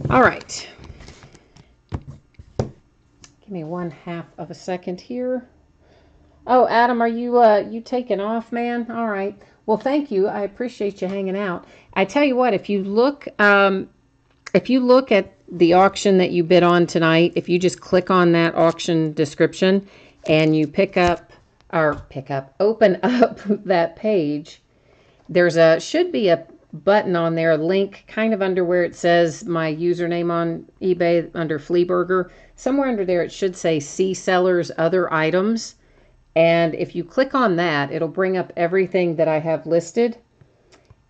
All right. Give me 1/2 of a second here. Oh, Adam, are you taking off, man? All right. Well, thank you. I appreciate you hanging out. I tell you what, if you look at the auction that you bid on tonight, if you just click on that auction description and you open up that page, there's should be a button on there, a link kind of under where it says my username on eBay under Fleaburger. Somewhere under there it should say See Sellers Other Items. And if you click on that, it'll bring up everything that I have listed.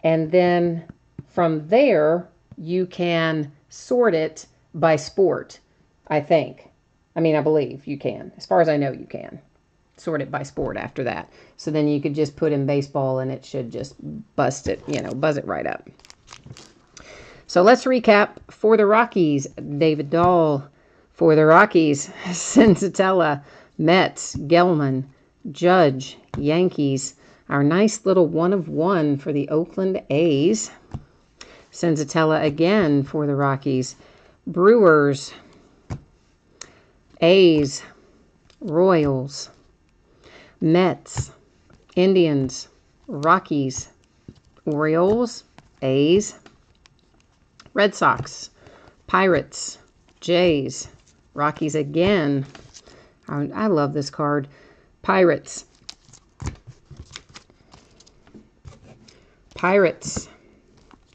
And then from there, you can sort it by sport, I think. I believe you can. As far as I know, you can sort it by sport after that. So then you could just put in baseball and it should just buzz it right up. So let's recap. For the Rockies, David Dahl. For the Rockies, Senzatella, Mets, Gelman, Judge, Yankees. Our nice little 1 of 1 for the Oakland A's. Senzatella again for the Rockies. Brewers, A's, Royals, Mets, Indians, Rockies, Orioles, A's, Red Sox, Pirates, Jays, Rockies again. I love this card. Pirates,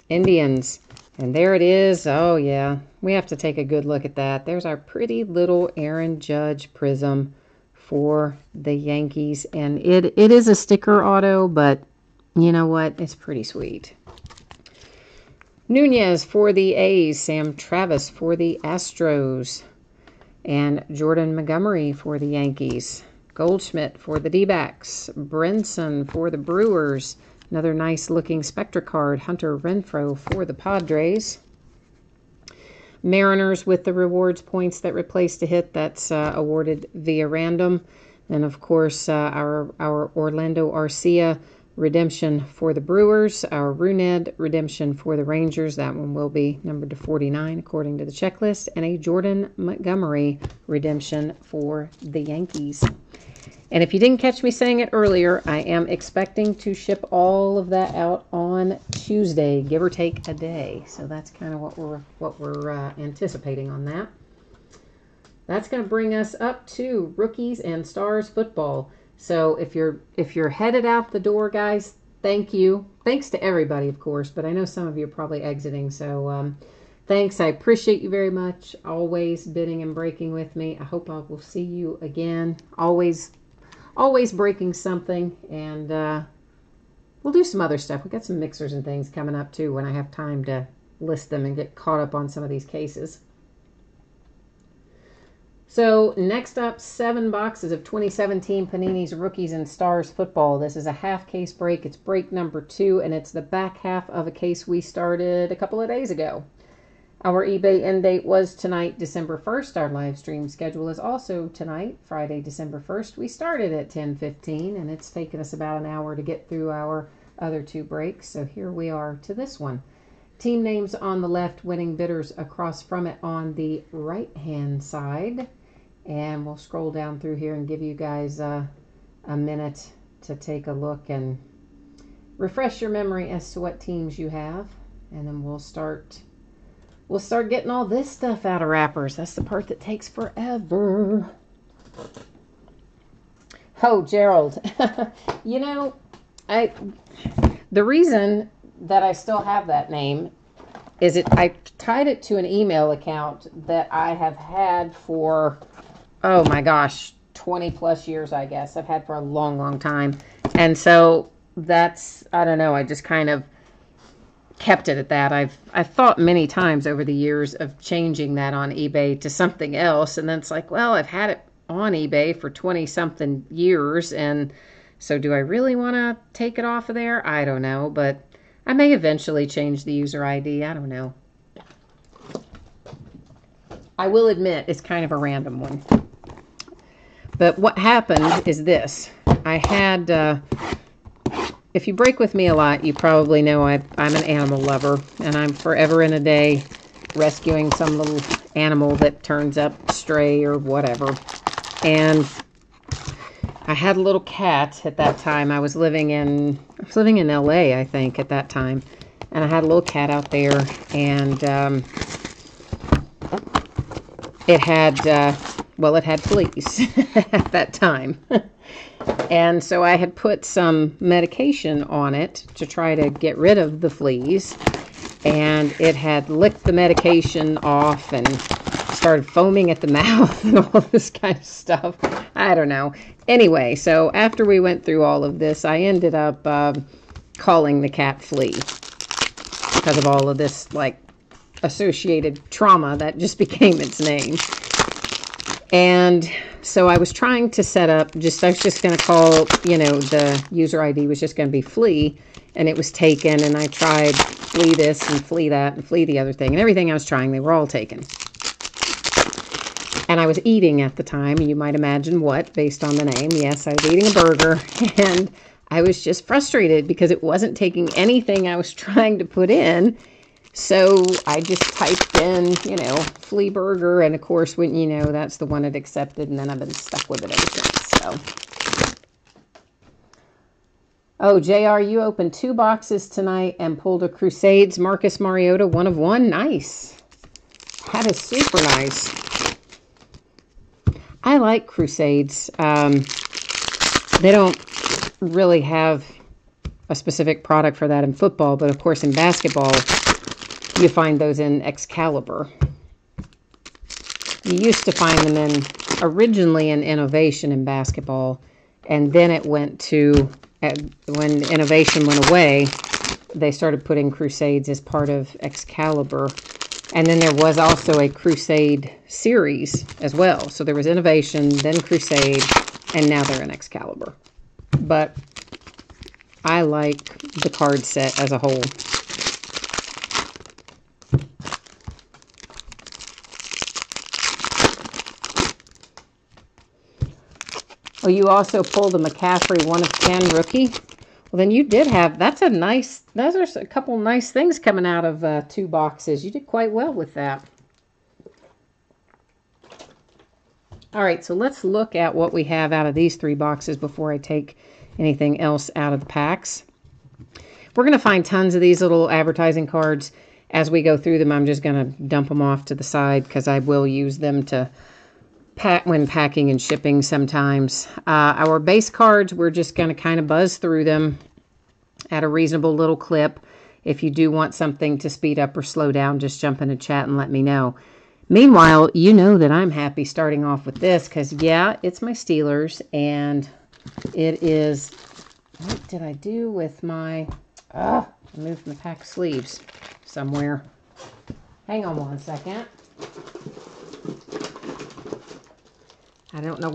Indians, and there it is. Oh, yeah. We have to take a good look at that. There's our pretty little Aaron Judge Prism for the Yankees. And it is a sticker auto, but you know what? It's pretty sweet. Nunez for the A's, Sam Travis for the Astros, and Jordan Montgomery for the Yankees. Goldschmidt for the D-backs, Brinson for the Brewers. Another nice looking Spectra card, Hunter Renfroe for the Padres. Mariners with the rewards points that replaced a hit that's awarded via random. And of course, our Orlando Arcia redemption for the Brewers, our Runed redemption for the Rangers. That one will be numbered to 49 according to the checklist. And a Jordan Montgomery redemption for the Yankees. And if you didn't catch me saying it earlier, I am expecting to ship all of that out on Tuesday, give or take a day. So that's kind of what we're anticipating on that. That's going to bring us up to Rookies and Stars football. So if you're headed out the door, guys, thank you. Thanks to everybody, of course, but I know some of you are probably exiting. So thanks. I appreciate you very much. Always bidding and breaking with me. I hope I will see you again. Always breaking something, and we'll do some other stuff. We've got some mixers and things coming up, too, when I have time to list them and get caught up on some of these cases. So, next up, 7 boxes of 2017 Panini's Rookies and Stars football. This is a half-case break. It's break number 2, and it's the back half of a case we started a couple of days ago. Our eBay end date was tonight, December 1st. Our live stream schedule is also tonight, Friday, December 1st. We started at 10:15, and it's taken us about an hour to get through our other 2 breaks. So here we are to this one. Team names on the left, winning bidders across from it on the right-hand side. And we'll scroll down through here and give you guys a minute to take a look and refresh your memory as to what teams you have. And then we'll start getting all this stuff out of wrappers. That's the part that takes forever. Oh, Gerald. You know, the reason that I still have that name is I tied it to an email account that I have had for, oh my gosh, 20 plus years, I guess. I've had for a long, long time. And so that's, I don't know, I just kind of kept it at that. I've thought many times over the years of changing that on eBay to something else, and then it's like, well, I've had it on eBay for 20 something years, and so do I really want to take it off of there? I don't know, but I may eventually change the user ID. I don't know. I will admit it's kind of a random one. But what happened is this. I had if you break with me a lot, you probably know I'm an animal lover, and I'm forever and a day rescuing some little animal that turns up stray or whatever. And I had a little cat at that time. I was living in LA, I think, at that time. And I had a little cat out there, and it had fleas at that time. And so I had put some medication on it to try to get rid of the fleas. And it had licked the medication off and started foaming at the mouth and all this kind of stuff. I don't know. Anyway, so after we went through all of this, I ended up calling the cat Flea because of all of this, like, associated trauma that just became its name. And so I was trying to set up, I was just going to call, the user ID was just going to be Flea, and it was taken, and I tried Flea this and Flea that and Flea the other thing, and everything I was trying, they were all taken. And I was eating at the time, you might imagine what, based on the name. Yes, I was eating a burger, and I was just frustrated because it wasn't taking anything I was trying to put in. So I just typed in, flea burger, and of course, that's the one it accepted, and then I've been stuck with it ever since, so. Oh, JR, you opened 2 boxes tonight and pulled a Crusades Marcus Mariota 1 of 1. Nice. That is super nice. I like Crusades. They don't really have a specific product for that in football, but of course in basketball, you find those in Excalibur. You used to find them in originally an innovation in basketball, and then it went to, when innovation went away, they started putting Crusades as part of Excalibur. And then there was also a Crusade series as well. So there was Innovation, then Crusade, and now they're in Excalibur. But I like the card set as a whole. Oh, you also pulled a McCaffrey 1 of 10 rookie. Well, then you did have, those are a couple nice things coming out of 2 boxes. You did quite well with that. All right, so let's look at what we have out of these 3 boxes before I take anything else out of the packs. We're going to find tons of these little advertising cards. As we go through them, I'm just going to dump them off to the side because I will use them to pack when packing and shipping sometimes. Our base cards, we're just going to kind of buzz through them at a reasonable little clip. If you do want something to speed up or slow down, just jump in a chat and let me know. Meanwhile, you know that I'm happy starting off with this because, yeah, it's my Steelers, and it is, what did I do with my, I moved my pack sleeves somewhere. Hang on 1 second. I don't know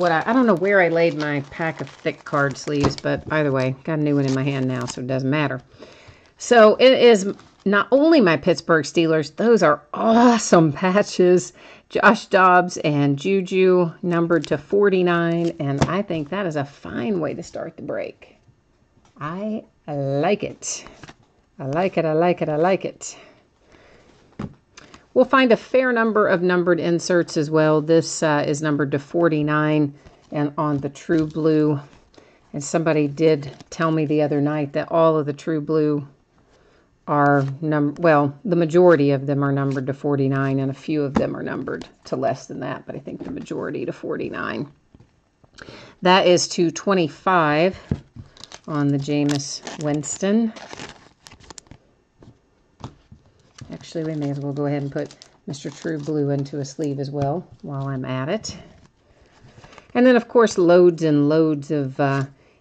where I laid my pack of thick card sleeves, but either way, got a new one in my hand now, so it doesn't matter. So it is not only my Pittsburgh Steelers, those are awesome patches. Josh Dobbs and Juju numbered to 49, and I think that is a fine way to start the break. I like it. I like it, I like it, I like it. We'll find a fair number of numbered inserts as well. This is numbered to 49 and on the True Blue. And somebody did tell me the other night that all of the True Blue are, well, the majority of them are numbered to 49 and a few of them are numbered to less than that, but I think the majority to 49. That is to 25 on the Jameis Winston. Actually, we may as well go ahead and put Mr. True Blue into a sleeve as well while I'm at it. And then, of course, loads and loads of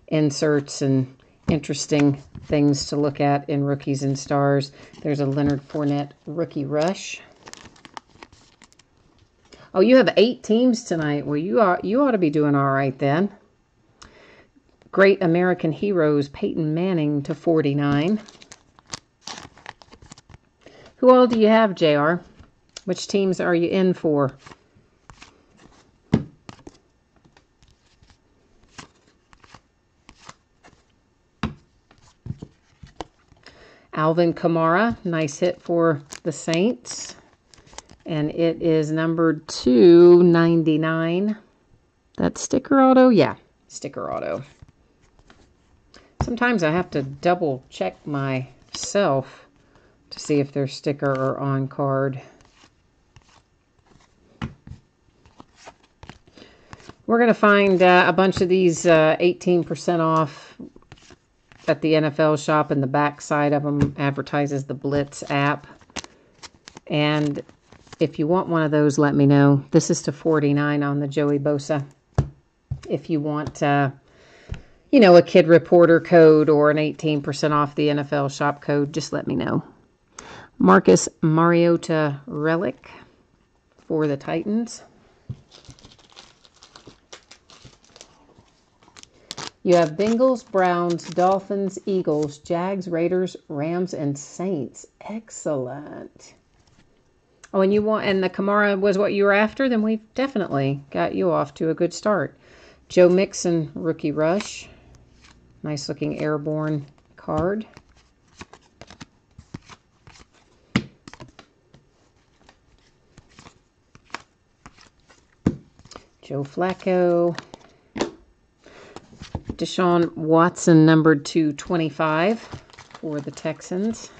inserts and interesting things to look at in Rookies and Stars. There's a Leonard Fournette Rookie Rush. Oh, you have 8 teams tonight. Well, you ought to be doing all right then. Great American Heroes Peyton Manning to 49. Who all do you have, JR? Which teams are you in for? Alvin Kamara, nice hit for the Saints. And it is numbered 299. That's sticker auto? Yeah, sticker auto. Sometimes I have to double check myself to see if they're sticker or on card. We're going to find a bunch of these 18% off at the NFL shop, and the back side of them advertises the Blitz app. And if you want one of those, let me know. This is to 49 on the Joey Bosa. If you want, you know, a Kid Reporter code or an 18% off the NFL shop code, just let me know. Marcus Mariota Relic for the Titans. You have Bengals, Browns, Dolphins, Eagles, Jags, Raiders, Rams, and Saints. Excellent. Oh, and the Kamara was what you were after? Then we've definitely got you off to a good start. Joe Mixon Rookie Rush. Nice looking airborne card. Joe Flacco. Deshaun Watson numbered to 25 for the Texans.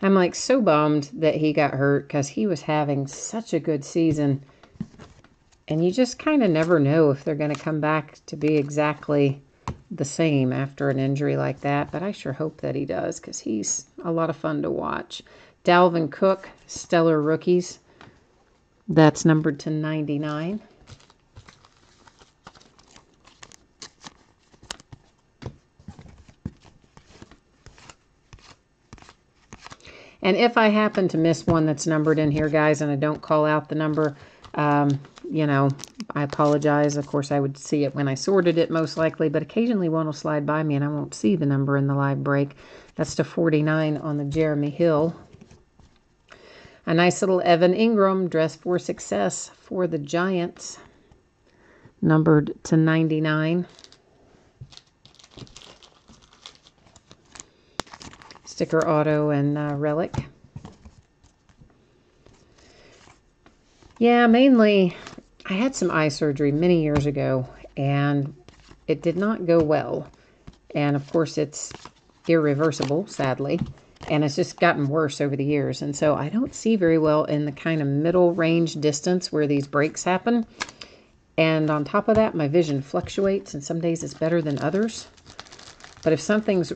I'm like so bummed that he got hurt because he was having such a good season. And you just kind of never know if they're going to come back to be exactly the same after an injury like that. But I sure hope that he does because he's a lot of fun to watch. Dalvin Cook, Stellar Rookies. That's numbered to 99. And if I happen to miss one that's numbered in here, guys, and I don't call out the number, you know, I apologize. Of course, I would see it when I sorted it, most likely, but occasionally one will slide by me and I won't see the number in the live break. That's to 49 on the Jeremy Hill. A nice little Evan Ingram, Dress for Success for the Giants, numbered to 99. Sticker auto and relic. Yeah, mainly I had some eye surgery many years ago and it did not go well. And of course it's irreversible, sadly. And it's just gotten worse over the years. And so I don't see very well in the kind of middle range distance where these breaks happen. And on top of that, my vision fluctuates and some days it's better than others. But if something's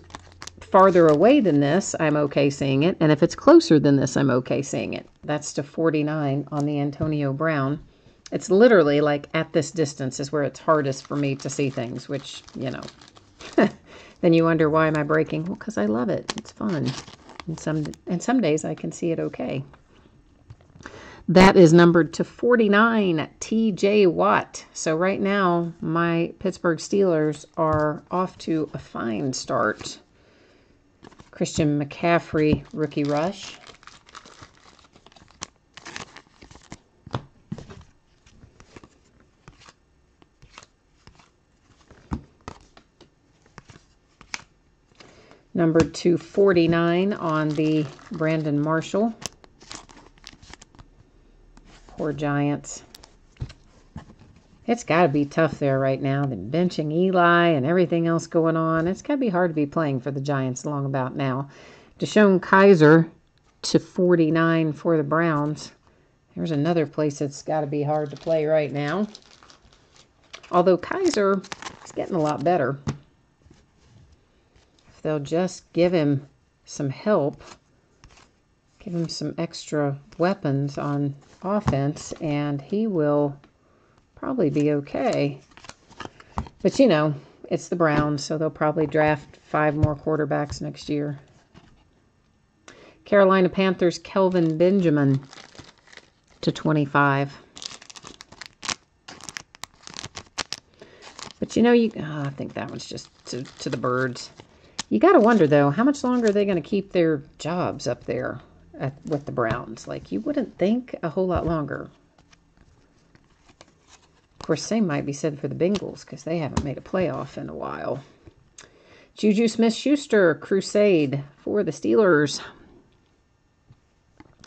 farther away than this, I'm okay seeing it. And if it's closer than this, I'm okay seeing it. That's to 49 on the Antonio Brown. It's literally like at this distance is where it's hardest for me to see things, which, you know, then you wonder, why am I breaking? Well, because I love it. It's fun. And some days I can see it okay. That is numbered to 49, T.J. Watt. So right now, my Pittsburgh Steelers are off to a fine start. Christian McCaffrey, Rookie Rush. Numbered to 49 on the Brandon Marshall. Poor Giants. It's got to be tough there right now. They're benching Eli and everything else going on. It's got to be hard to be playing for the Giants along about now. Deshaun Kaiser to 49 for the Browns. There's another place that's got to be hard to play right now. Although Kaiser is getting a lot better. If they'll just give him some help, give him some extra weapons on offense, and he will probably be okay. But, you know, it's the Browns, so they'll probably draft 5 more quarterbacks next year. Carolina Panthers, Kelvin Benjamin to 25. But, you know, I think that one's just to the birds. You got to wonder, though, how much longer are they going to keep their jobs up there with the Browns? Like, you wouldn't think a whole lot longer. Of course, same might be said for the Bengals because they haven't made a playoff in a while. Juju Smith-Schuster, Crusade for the Steelers.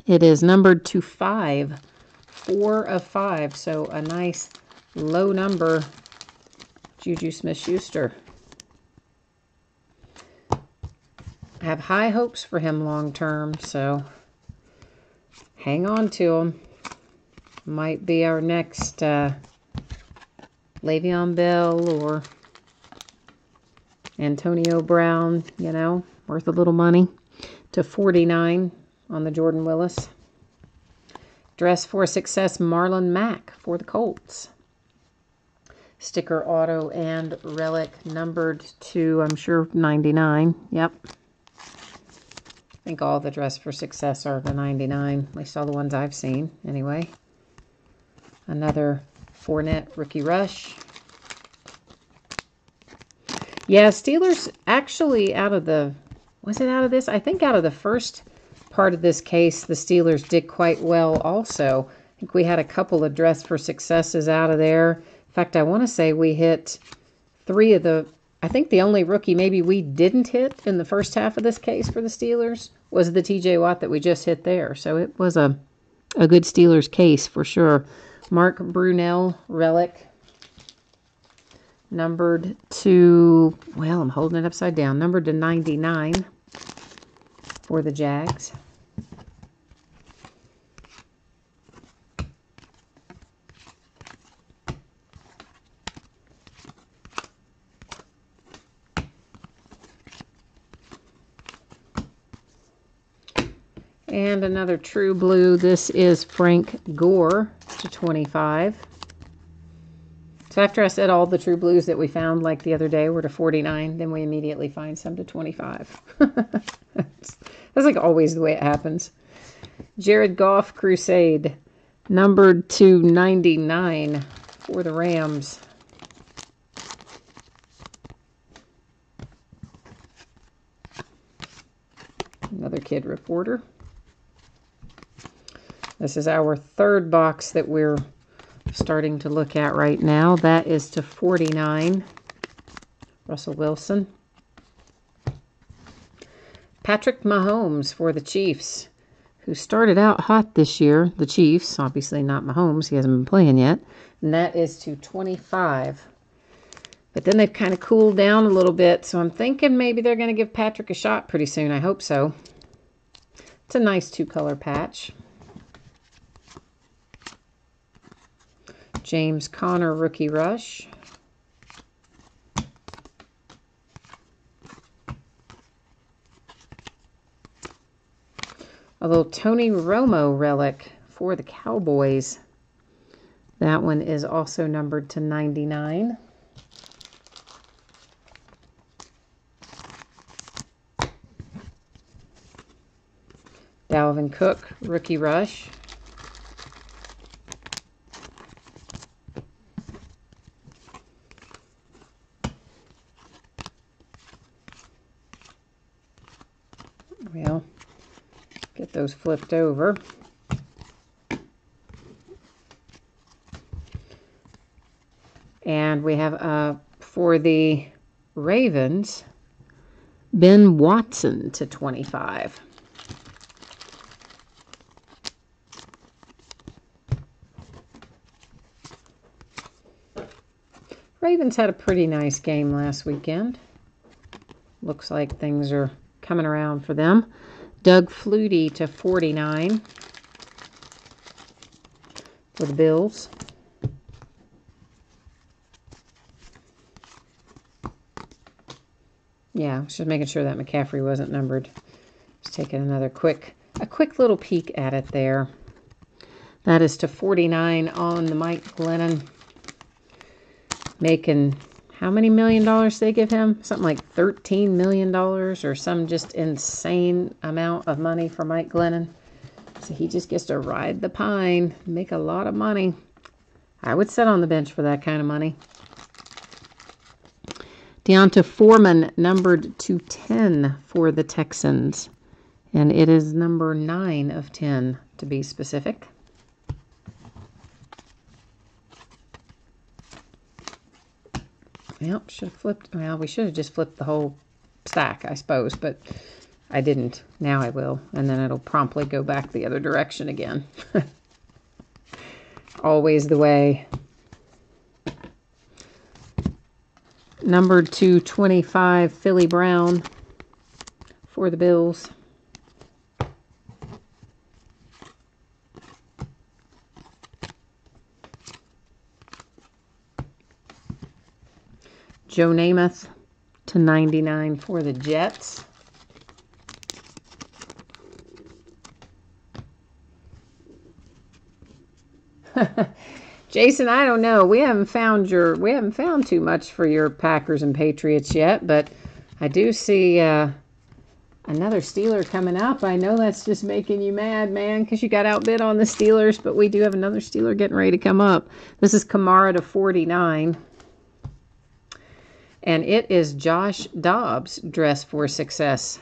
It is numbered to 5. 4 of 5, so a nice low number. Juju Smith-Schuster. I have high hopes for him long term, so hang on to him. Might be our next Le'Veon Bell or Antonio Brown, you know, worth a little money. To 49 on the Jordan Willis. Dress for Success, Marlon Mack for the Colts. Sticker auto and relic numbered to, I'm sure, 99. Yep. I think all the Dress for Success are the 99. At least all the ones I've seen, anyway. Another Fournette Rookie Rush. Yeah, Steelers actually out of the... Was it out of this? I think out of the first part of this case, the Steelers did quite well also. I think we had a couple of Dress for Successes out of there. In fact, I want to say we hit 3 of the... I think the only rookie maybe we didn't hit in the first half of this case for the Steelers was the T.J. Watt that we just hit there. So it was a good Steelers case for sure. Mark Brunell, relic. Numbered to, well, I'm holding it upside down. Numbered to 99 for the Jags. And another True Blue. This is Frank Gore to 25. So after I said all the True Blues that we found like the other day were to 49, then we immediately find some to 25. That's like always the way it happens. Jared Goff Crusade, numbered to 99 for the Rams. Another Kid Reporter. This is our third box that we're starting to look at right now. That is to 49. Russell Wilson. Patrick Mahomes for the Chiefs, who started out hot this year. The Chiefs, obviously not Mahomes. He hasn't been playing yet. And that is to 25. But then they've kind of cooled down a little bit, so I'm thinking maybe they're going to give Patrick a shot pretty soon. I hope so. It's a nice two-color patch. James Conner Rookie Rush. A little Tony Romo relic for the Cowboys. That one is also numbered to 99. Dalvin Cook Rookie Rush. Well, get those flipped over. And we have for the Ravens, Ben Watson to 25. Ravens had a pretty nice game last weekend. Looks like things are coming around for them. Doug Flutie to 49 for the Bills. Yeah, I was just making sure that McCaffrey wasn't numbered. Just taking a quick little peek at it there. That is to 49 on the Mike Glennon. Making how many $1 million they give him? Something like $13 million or some just insane amount of money for Mike Glennon. So he just gets to ride the pine, make a lot of money. I would sit on the bench for that kind of money. Deonta Foreman, numbered to 10 for the Texans. And it is number 9 of 10, to be specific. Well, should have flipped. Well, we should have just flipped the whole stack, I suppose, but I didn't. Now I will, and then it'll promptly go back the other direction again. Always the way. Number 225, Philly Brown for the Bills. Joe Namath to 99 for the Jets. Jason, I don't know. We haven't found too much for your Packers and Patriots yet, but I do see another Steeler coming up. I know that's just making you mad, man, because you got outbid on the Steelers, but we do have another Steeler getting ready to come up. This is Kamara to 49. And it is Josh Dobbs, Dress for Success,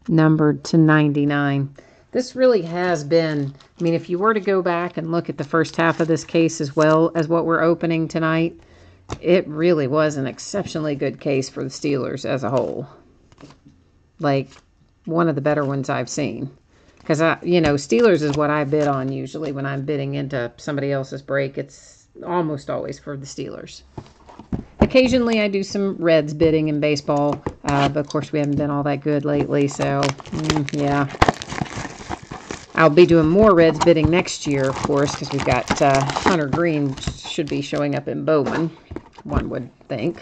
numbered to 99. This really has been, I mean, if you were to go back and look at the first half of this case as well as what we're opening tonight, it really was an exceptionally good case for the Steelers as a whole. Like, one of the better ones I've seen. Because, Steelers is what I bid on usually when I'm bidding into somebody else's break. It's almost always for the Steelers. Occasionally I do some Reds bidding in baseball, but of course we haven't been all that good lately, so yeah. I'll be doing more Reds bidding next year, of course, because we've got Hunter Green should be showing up in Bowman, one would think.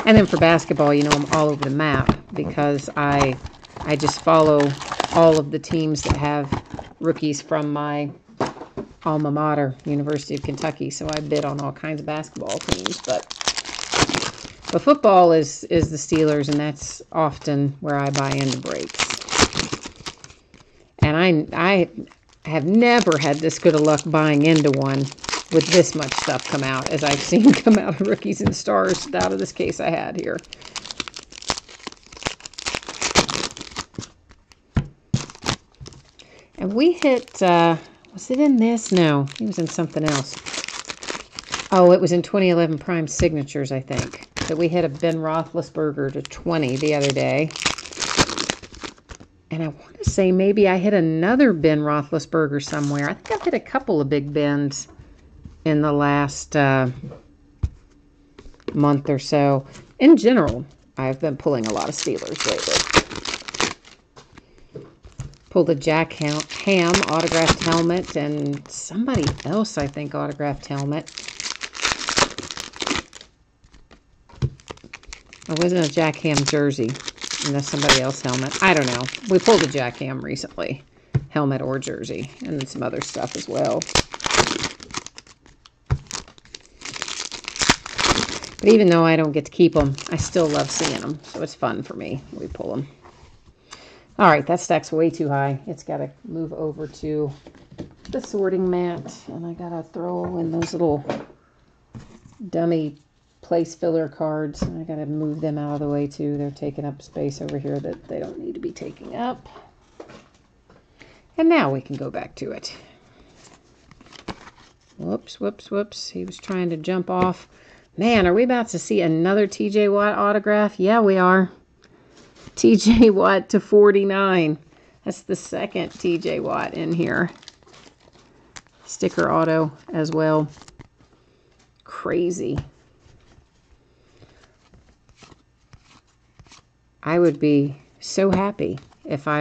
And then for basketball, I'm all over the map because I I just follow all of the teams that have rookies from my alma mater, University of Kentucky. So I bid on all kinds of basketball teams, but football is the Steelers, and that's often where I buy into breaks. And I have never had this good of luck buying into one with this much stuff come out as I've seen come out of rookies and stars out of this case I had here. And we hit, was it in this? No, it was in something else. Oh, it was in 2011 Prime Signatures, I think. That we hit a Ben Roethlisberger to 20 the other day. And I want to say maybe I hit another Ben Roethlisberger somewhere. I think I've hit a couple of Big Bens in the last month or so. In general, I've been pulling a lot of Steelers lately. Pulled a Jack Ham autographed helmet and somebody else, I think, autographed helmet. It wasn't a Jack Ham jersey. And that's somebody else helmet. I don't know. We pulled a Jack Ham recently. Helmet or jersey. And then some other stuff as well. But even though I don't get to keep them, I still love seeing them. So it's fun for me. We pull them. All right, that stack's way too high. It's got to move over to the sorting mat. And I got to throw in those little dummy place filler cards. I got to move them out of the way too. They're taking up space over here that they don't need to be taking up. And now we can go back to it. Whoops, whoops, whoops. He was trying to jump off. Man, are we about to see another TJ Watt autograph? Yeah, we are. TJ Watt to 49. That's the second TJ Watt in here. Sticker auto as well. Crazy. I would be so happy if I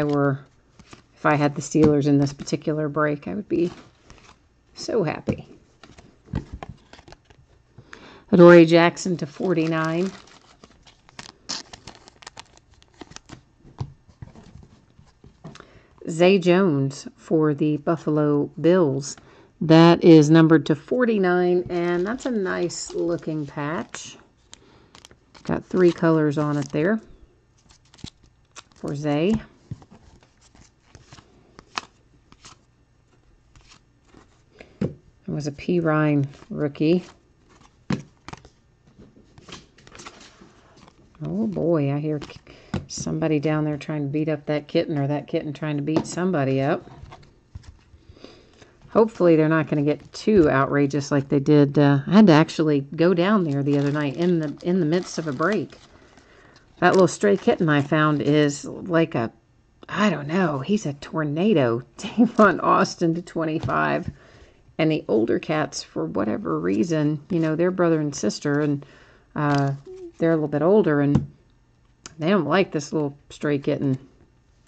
had the Steelers in this particular break. I would be so happy. Adoree Jackson to 49. Zay Jones for the Buffalo Bills. That is numbered to 49, and that's a nice looking patch. Got 3 colors on it there for Zay. It was a P. Ryan rookie. Oh boy, I hear somebody down there trying to beat up that kitten, or that kitten trying to beat somebody up. Hopefully they're not going to get too outrageous like they did. I had to actually go down there the other night in the midst of a break. That little stray kitten I found is like a, I don't know, he's a tornado. Tavon Austin to 25. And the older cats, for whatever reason, you know, they're brother and sister, and they're a little bit older, and they don't like this little stray kitten.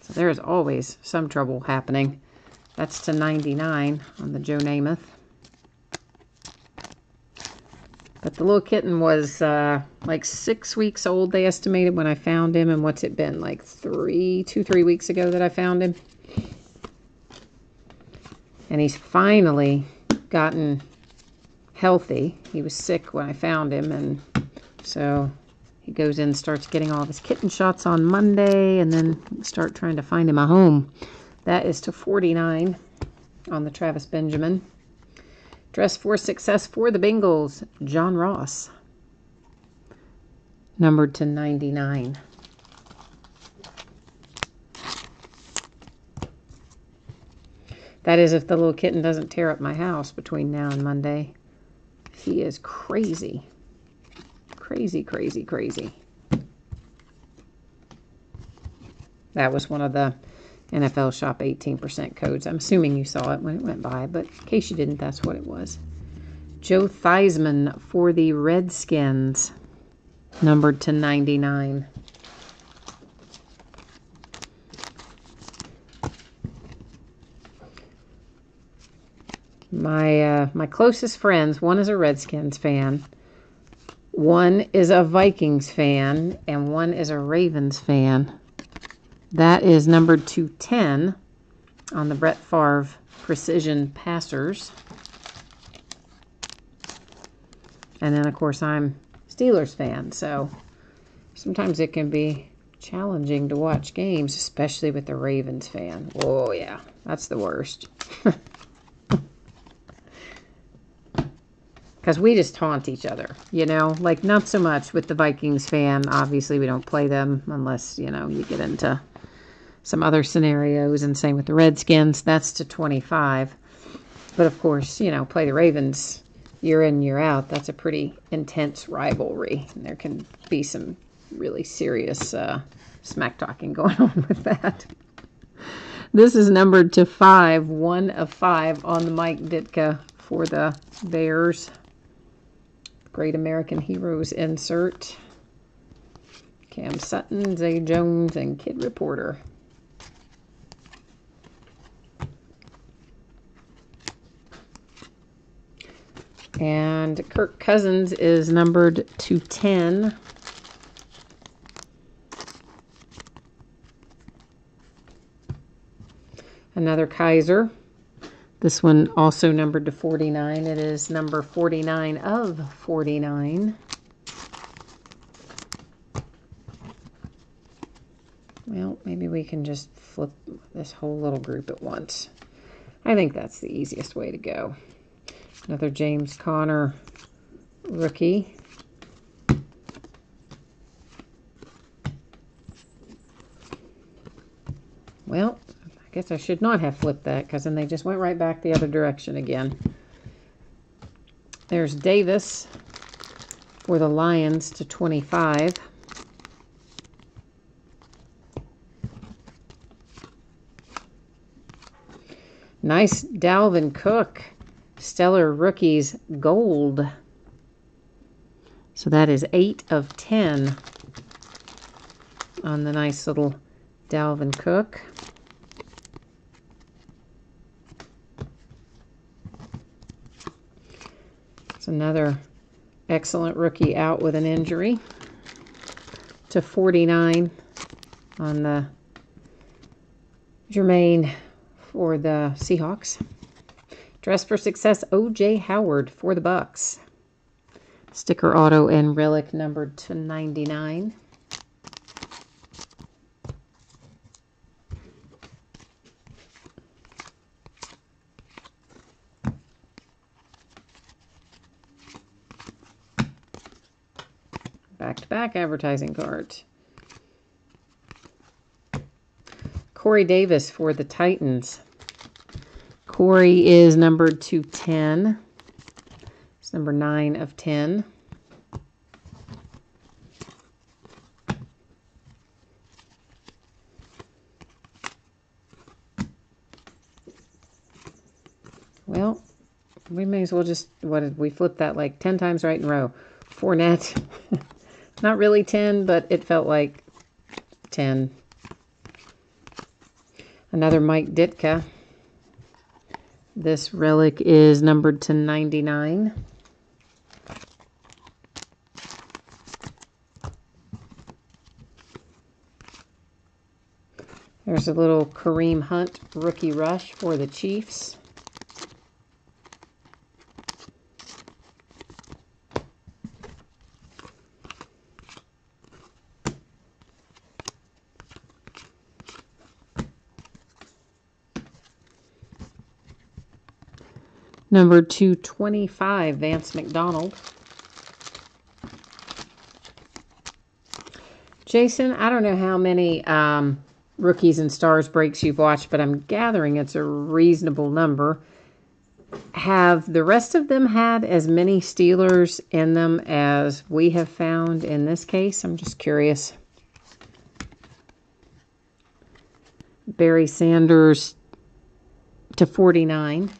So there's always some trouble happening. That's to 99 on the Joe Namath. But the little kitten was like 6 weeks old, they estimated, when I found him. And what's it been, like 3 weeks ago that I found him? And he's finally gotten healthy. He was sick when I found him, and so he goes in and starts getting all of his kitten shots on Monday, and then start trying to find him a home. That is to 49 on the Travis Benjamin. Dress for Success for the Bengals, John Ross. Numbered to 99. That is if the little kitten doesn't tear up my house between now and Monday. He is crazy. Crazy, crazy, crazy. That was one of the NFL Shop 18% codes. I'm assuming you saw it when it went by, but in case you didn't, that's what it was. Joe Theismann for the Redskins, numbered to 99. My closest friends, one is a Redskins fan, one is a Vikings fan, and one is a Ravens fan. That is numbered to 10 on the Brett Favre Precision Passers. And then, of course, I'm a Steelers fan, so sometimes it can be challenging to watch games, especially with the Ravens fan. Oh, yeah, that's the worst. Because we just taunt each other, you know? Like, not so much with the Vikings fan. Obviously, we don't play them unless, you know, you get into some other scenarios. And same with the Redskins. That's to 25. But, of course, you know, play the Ravens year in, year out. That's a pretty intense rivalry. And there can be some really serious smack talking going on with that. This is numbered to 5, 1 of 5 on the Mike Ditka for the Bears. Great American Heroes insert. Cam Sutton, Zay Jones, and Kid Reporter. And Kirk Cousins is numbered to 10. Another Kaiser. This one also numbered to 49. It is number 49 of 49. Well, maybe we can just flip this whole little group at once. I think that's the easiest way to go. Another James Conner rookie. Well, I guess I should not have flipped that because then they just went right back the other direction again. There's Davis for the Lions to 25. Nice Dalvin Cook. Stellar Rookies Gold. So that is 8 of 10 on the nice little Dalvin Cook. It's another excellent rookie out with an injury. To 49 on the Jermaine for the Seahawks. Dress for Success, O.J. Howard for the Bucks. Sticker auto and relic numbered to 99. Back-to-back advertising cards. Corey Davis for the Titans. Corey is numbered to 10. It's number 9 of 10. Well, we may as well just, what did we flip that like 10 times right in a row? Fournette. Not really 10, but it felt like 10. Another Mike Ditka. This relic is numbered to 99. There's a little Kareem Hunt rookie rush for the Chiefs. Number 225, Vance McDonald. Jason, I don't know how many Rookies and Stars breaks you've watched, but I'm gathering it's a reasonable number. Have the rest of them had as many Steelers in them as we have found in this case? I'm just curious. Barry Sanders to 49.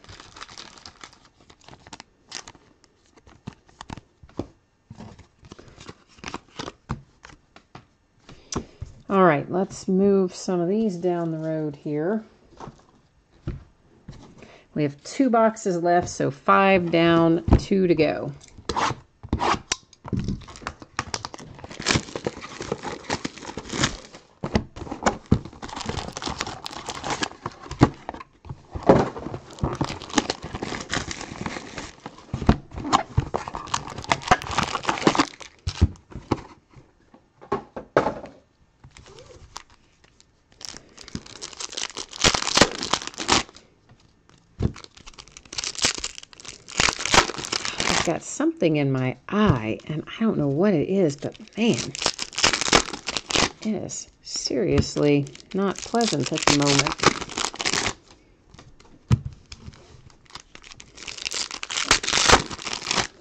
All right, let's move some of these down the road here. We have 2 boxes left, so 5 down, 2 to go. got something in my eye, and I don't know what it is, but man, it is seriously not pleasant at the moment.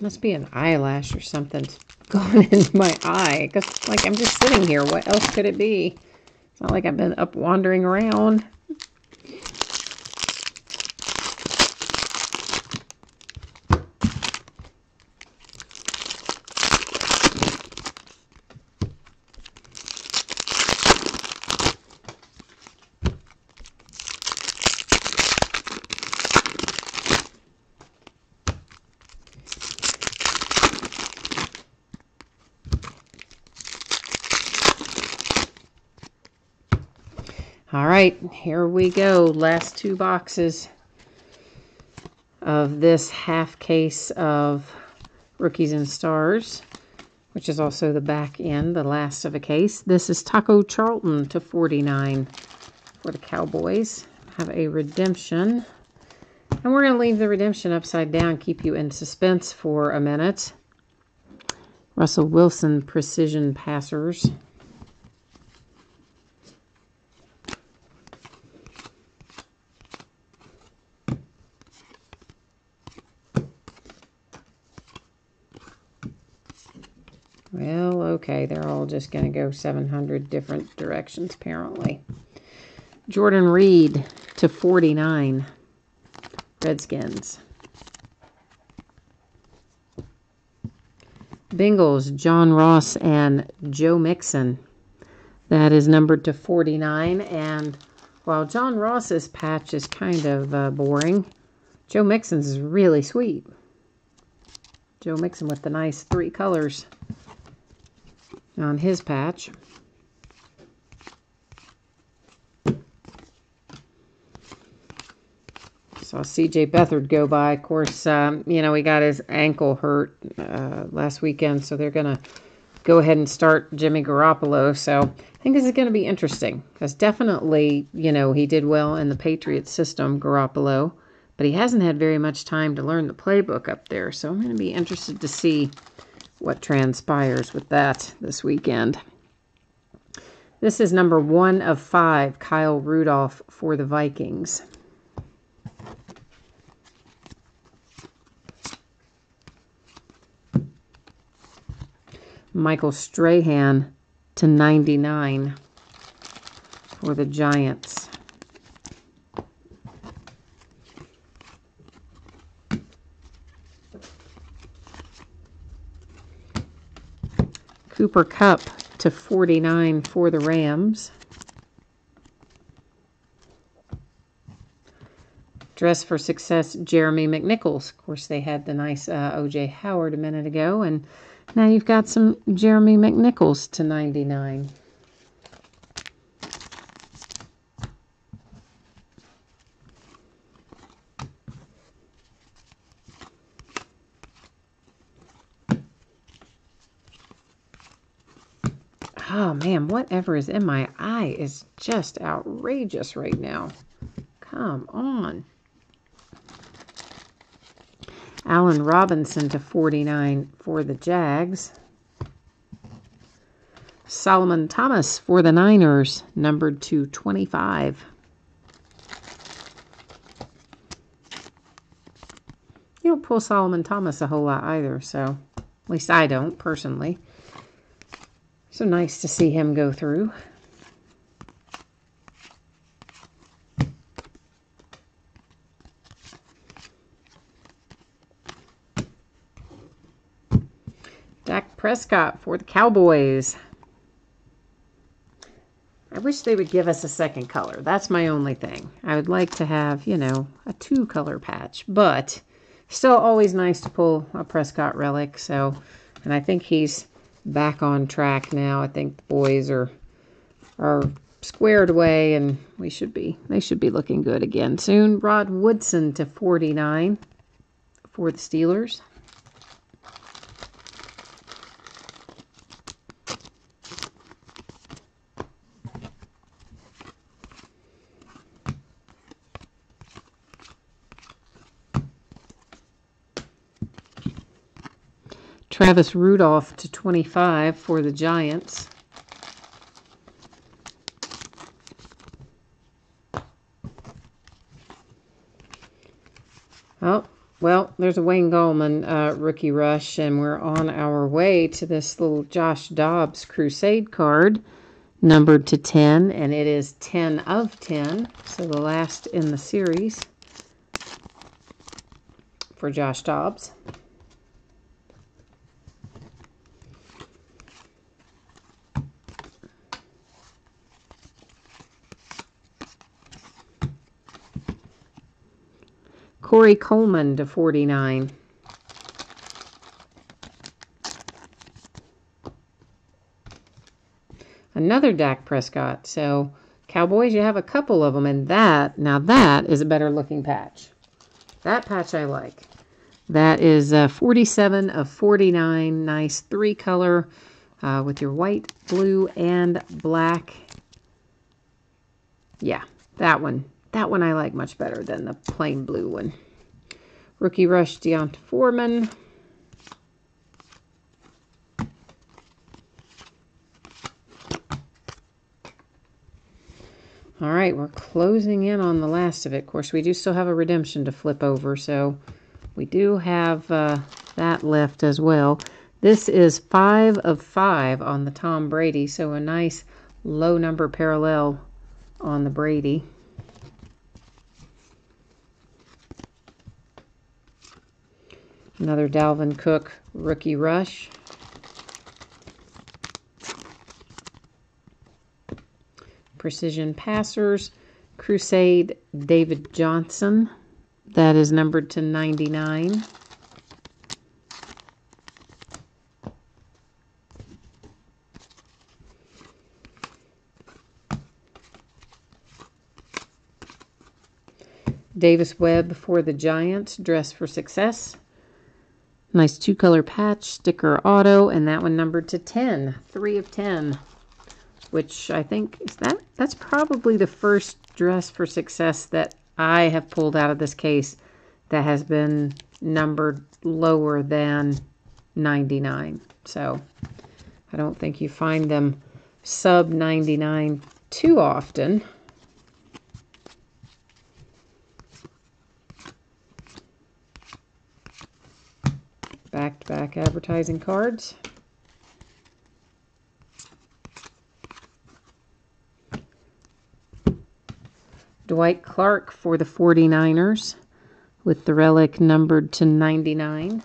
Must be an eyelash or something going into my eye, because like I'm just sitting here. What else could it be? It's not like I've been up wandering around. All right, here we go. Last 2 boxes of this half case of Rookies and Stars, which is also the back end, the last of a case. This is Taco Charlton to 49 for the Cowboys. Have a redemption. And we're going to leave the redemption upside down, keep you in suspense for a minute. Russell Wilson Precision Passers. Well, okay, they're all just going to go 700 different directions, apparently. Jordan Reed to 49, Redskins. Bengals, John Ross and Joe Mixon. That is numbered to 49, and while John Ross's patch is kind of boring, Joe Mixon's is really sweet. Joe Mixon with the nice 3 colors on his patch. Saw CJ Beathard go by. Of course, you know, he got his ankle hurt last weekend, so they're going to go ahead and start Jimmy Garoppolo. So I think this is going to be interesting because definitely, you know, he did well in the Patriots system, Garoppolo, but he hasn't had very much time to learn the playbook up there. So I'm going to be interested to see what transpires with that this weekend. This is number 1 of 5, Kyle Rudolph for the Vikings. Michael Strahan to 99 for the Giants. Cooper Kupp to 49 for the Rams. Dress for Success, Jeremy McNichols. Of course, they had the nice O.J. Howard a minute ago, and now you've got some Jeremy McNichols to 99. Oh, man, whatever is in my eye is just outrageous right now. Come on. Allen Robinson to 49 for the Jags. Solomon Thomas for the Niners, numbered to 25. You don't pull Solomon Thomas a whole lot either, so at least I don't personally. So nice to see him go through. Dak Prescott for the Cowboys. I wish they would give us a second color. That's my only thing. I would like to have, you know, a 2-color patch, but still always nice to pull a Prescott relic. So, and I think he's back on track now. I think the boys are squared away, and they should be looking good again soon. Rod Woodson to 49 for the Steelers. Travis Rudolph to 25 for the Giants. Oh, well, there's a Wayne Gallman rookie rush, and we're on our way to this little Josh Dobbs Crusade card, numbered to 10, and it is 10 of 10, so the last in the series for Josh Dobbs. Corey Coleman to 49. Another Dak Prescott. So, Cowboys, you have a couple of them, and now that is a better looking patch. That patch I like. That is 47 of 49. Nice 3-color with your white, blue, and black. Yeah, that one. That one I like much better than the plain blue one. Rookie rush, D'Onta Foreman. All right, we're closing in on the last of it. Of course, we do still have a redemption to flip over, so we do have that left as well. This is 5 of 5 on the Tom Brady, so a nice low number parallel on the Brady. Another Dalvin Cook rookie rush. Precision Passers, Crusade David Johnson. That is numbered to 99. Davis Webb for the Giants, Dress for Success. Nice 2-color patch, sticker auto, and that one numbered to 10, 3 of 10. Which I think that's probably the first Dress for Success that I have pulled out of this case that has been numbered lower than 99. So I don't think you find them sub 99 too often. Back-to-back advertising cards. Dwight Clark for the 49ers with the relic numbered to 99.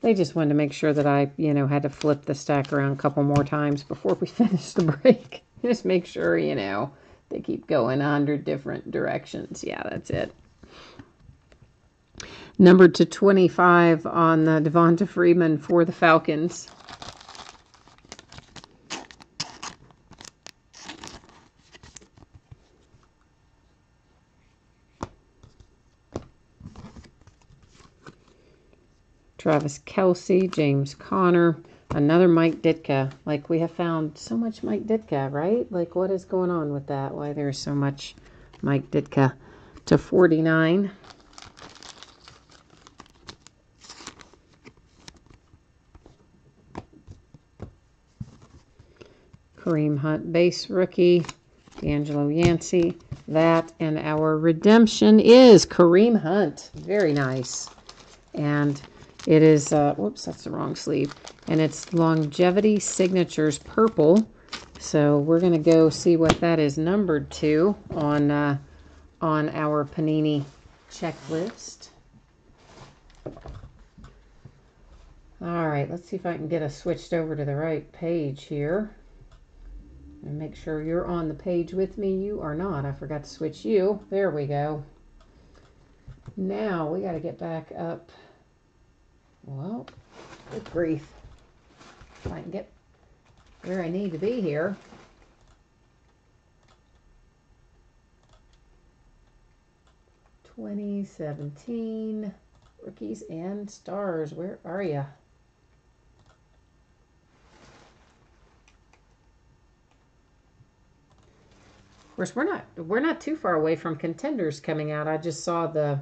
They just wanted to make sure that I, had to flip the stack around a couple more times before we finish the break. Just make sure, they keep going 100 different directions. Yeah, that's it. Numbered to 25 on the Devonta Freeman for the Falcons. Travis Kelce, James Conner, another Mike Ditka. Like, we have found so much Mike Ditka, right? Like, what is going on with that? Why there's so much Mike Ditka to 49. Kareem Hunt base rookie, D'Angelo Yancey. That, and our redemption is Kareem Hunt. Very nice. And it is, whoops, that's the wrong sleeve. And it's Longevity Signatures Purple. So we're going to go see what that is numbered to on our Panini checklist. All right, let's see if I can get us switched over to the right page here. And make sure you're on the page with me. You are not. I forgot to switch you. There we go. Now we got to get back up. Well, good grief. If I can get where I need to be here. (2017) Rookies and stars, where are you? Of course, we're not too far away from contenders coming out. I just saw the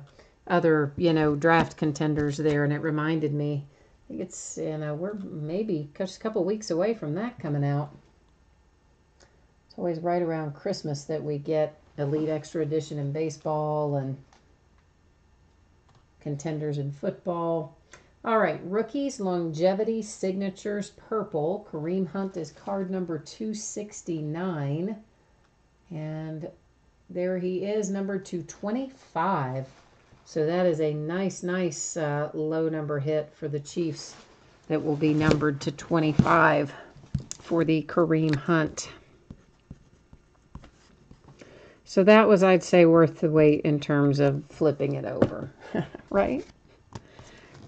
other, draft contenders there, and it reminded me. I think it's, we're maybe just a couple weeks away from that coming out. It's always right around Christmas that we get Elite Extra Edition in baseball and contenders in football. All right, rookies, longevity, signatures, purple. Kareem Hunt is card number 269. And there he is, number 225. So that is a nice low number hit for the Chiefs that will be numbered to 25 for the Kareem Hunt. So that was, I'd say, worth the wait in terms of flipping it over, right?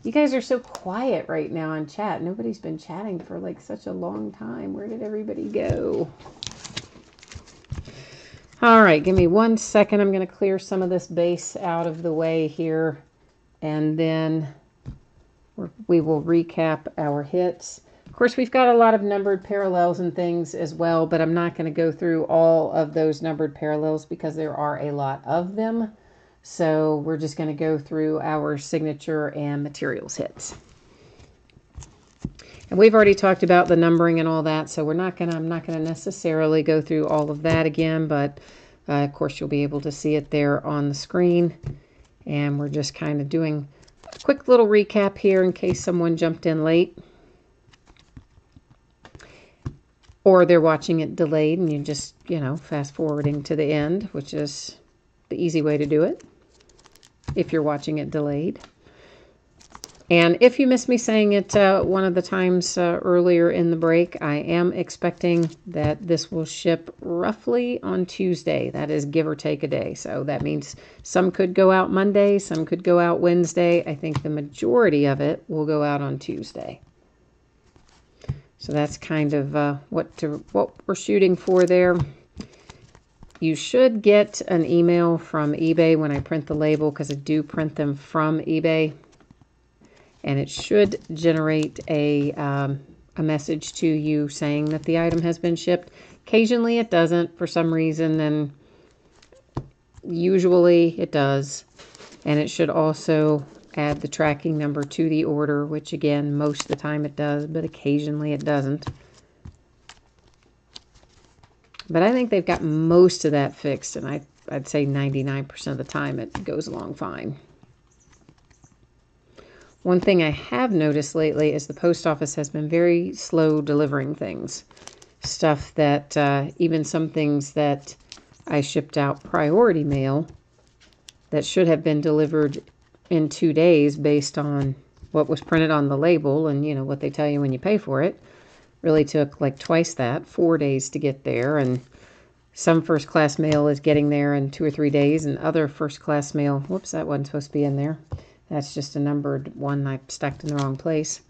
You guys are so quiet right now in chat. Nobody's been chatting for like such a long time. Where did everybody go? All right, give me 1 second. I'm going to clear some of this base out of the way here, and then we will recap our hits. Of course, we've got a lot of numbered parallels and things as well, but I'm not going to go through all of those numbered parallels because there are a lot of them. So we're just going to go through our signature and materials hits. And we've already talked about the numbering and all that, so I'm not going to necessarily go through all of that again, but of course you'll be able to see it there on the screen. And we're just kind of doing a quick little recap here in case someone jumped in late. Or they're watching it delayed and you're just, fast forwarding to the end, which is the easy way to do it if you're watching it delayed. And if you missed me saying it one of the times earlier in the break, I am expecting that this will ship roughly on Tuesday. That is give or take a day. So that means some could go out Monday, some could go out Wednesday. I think the majority of it will go out on Tuesday. So that's kind of what we're shooting for there. You should get an email from eBay when I print the label, because I do print them from eBay. And it should generate a message to you saying that the item has been shipped. Occasionally it doesn't for some reason, and usually it does. And it should also add the tracking number to the order, which again, most of the time it does, but occasionally it doesn't. But I think they've got most of that fixed, and I'd say 99% of the time it goes along fine. One thing I have noticed lately is the post office has been very slow delivering things. Stuff that, even some things that I shipped out priority mail that should have been delivered in 2 days based on what was printed on the label and, what they tell you when you pay for it, really took like twice that, 4 days to get there. And some first class mail is getting there in 2 or 3 days, and other first class mail, whoops, that wasn't supposed to be in there. That's just a numbered one I stuck in the wrong place.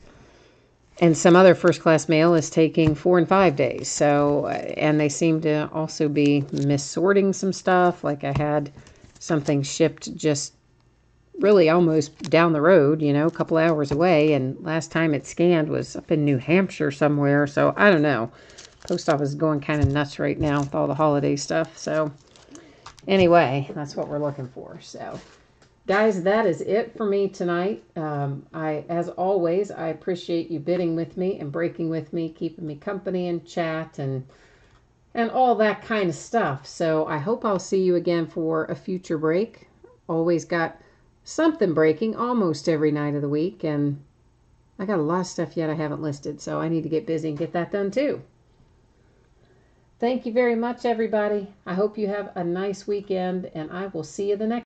And some other first-class mail is taking 4 and 5 days. So, and they seem to also be missorting some stuff. Like I had something shipped just really almost down the road, a couple hours away. And last time it scanned was up in New Hampshire somewhere. So I don't know. Post office is going kind of nuts right now with all the holiday stuff. So anyway, that's what we're looking for. So guys, that is it for me tonight. As always, I appreciate you bidding with me and breaking with me, keeping me company in chat and all that kind of stuff. So I hope I'll see you again for a future break. Always got something breaking almost every night of the week, and I got a lot of stuff yet I haven't listed, so I need to get busy and get that done too. Thank you very much, everybody. I hope you have a nice weekend, and I will see you the next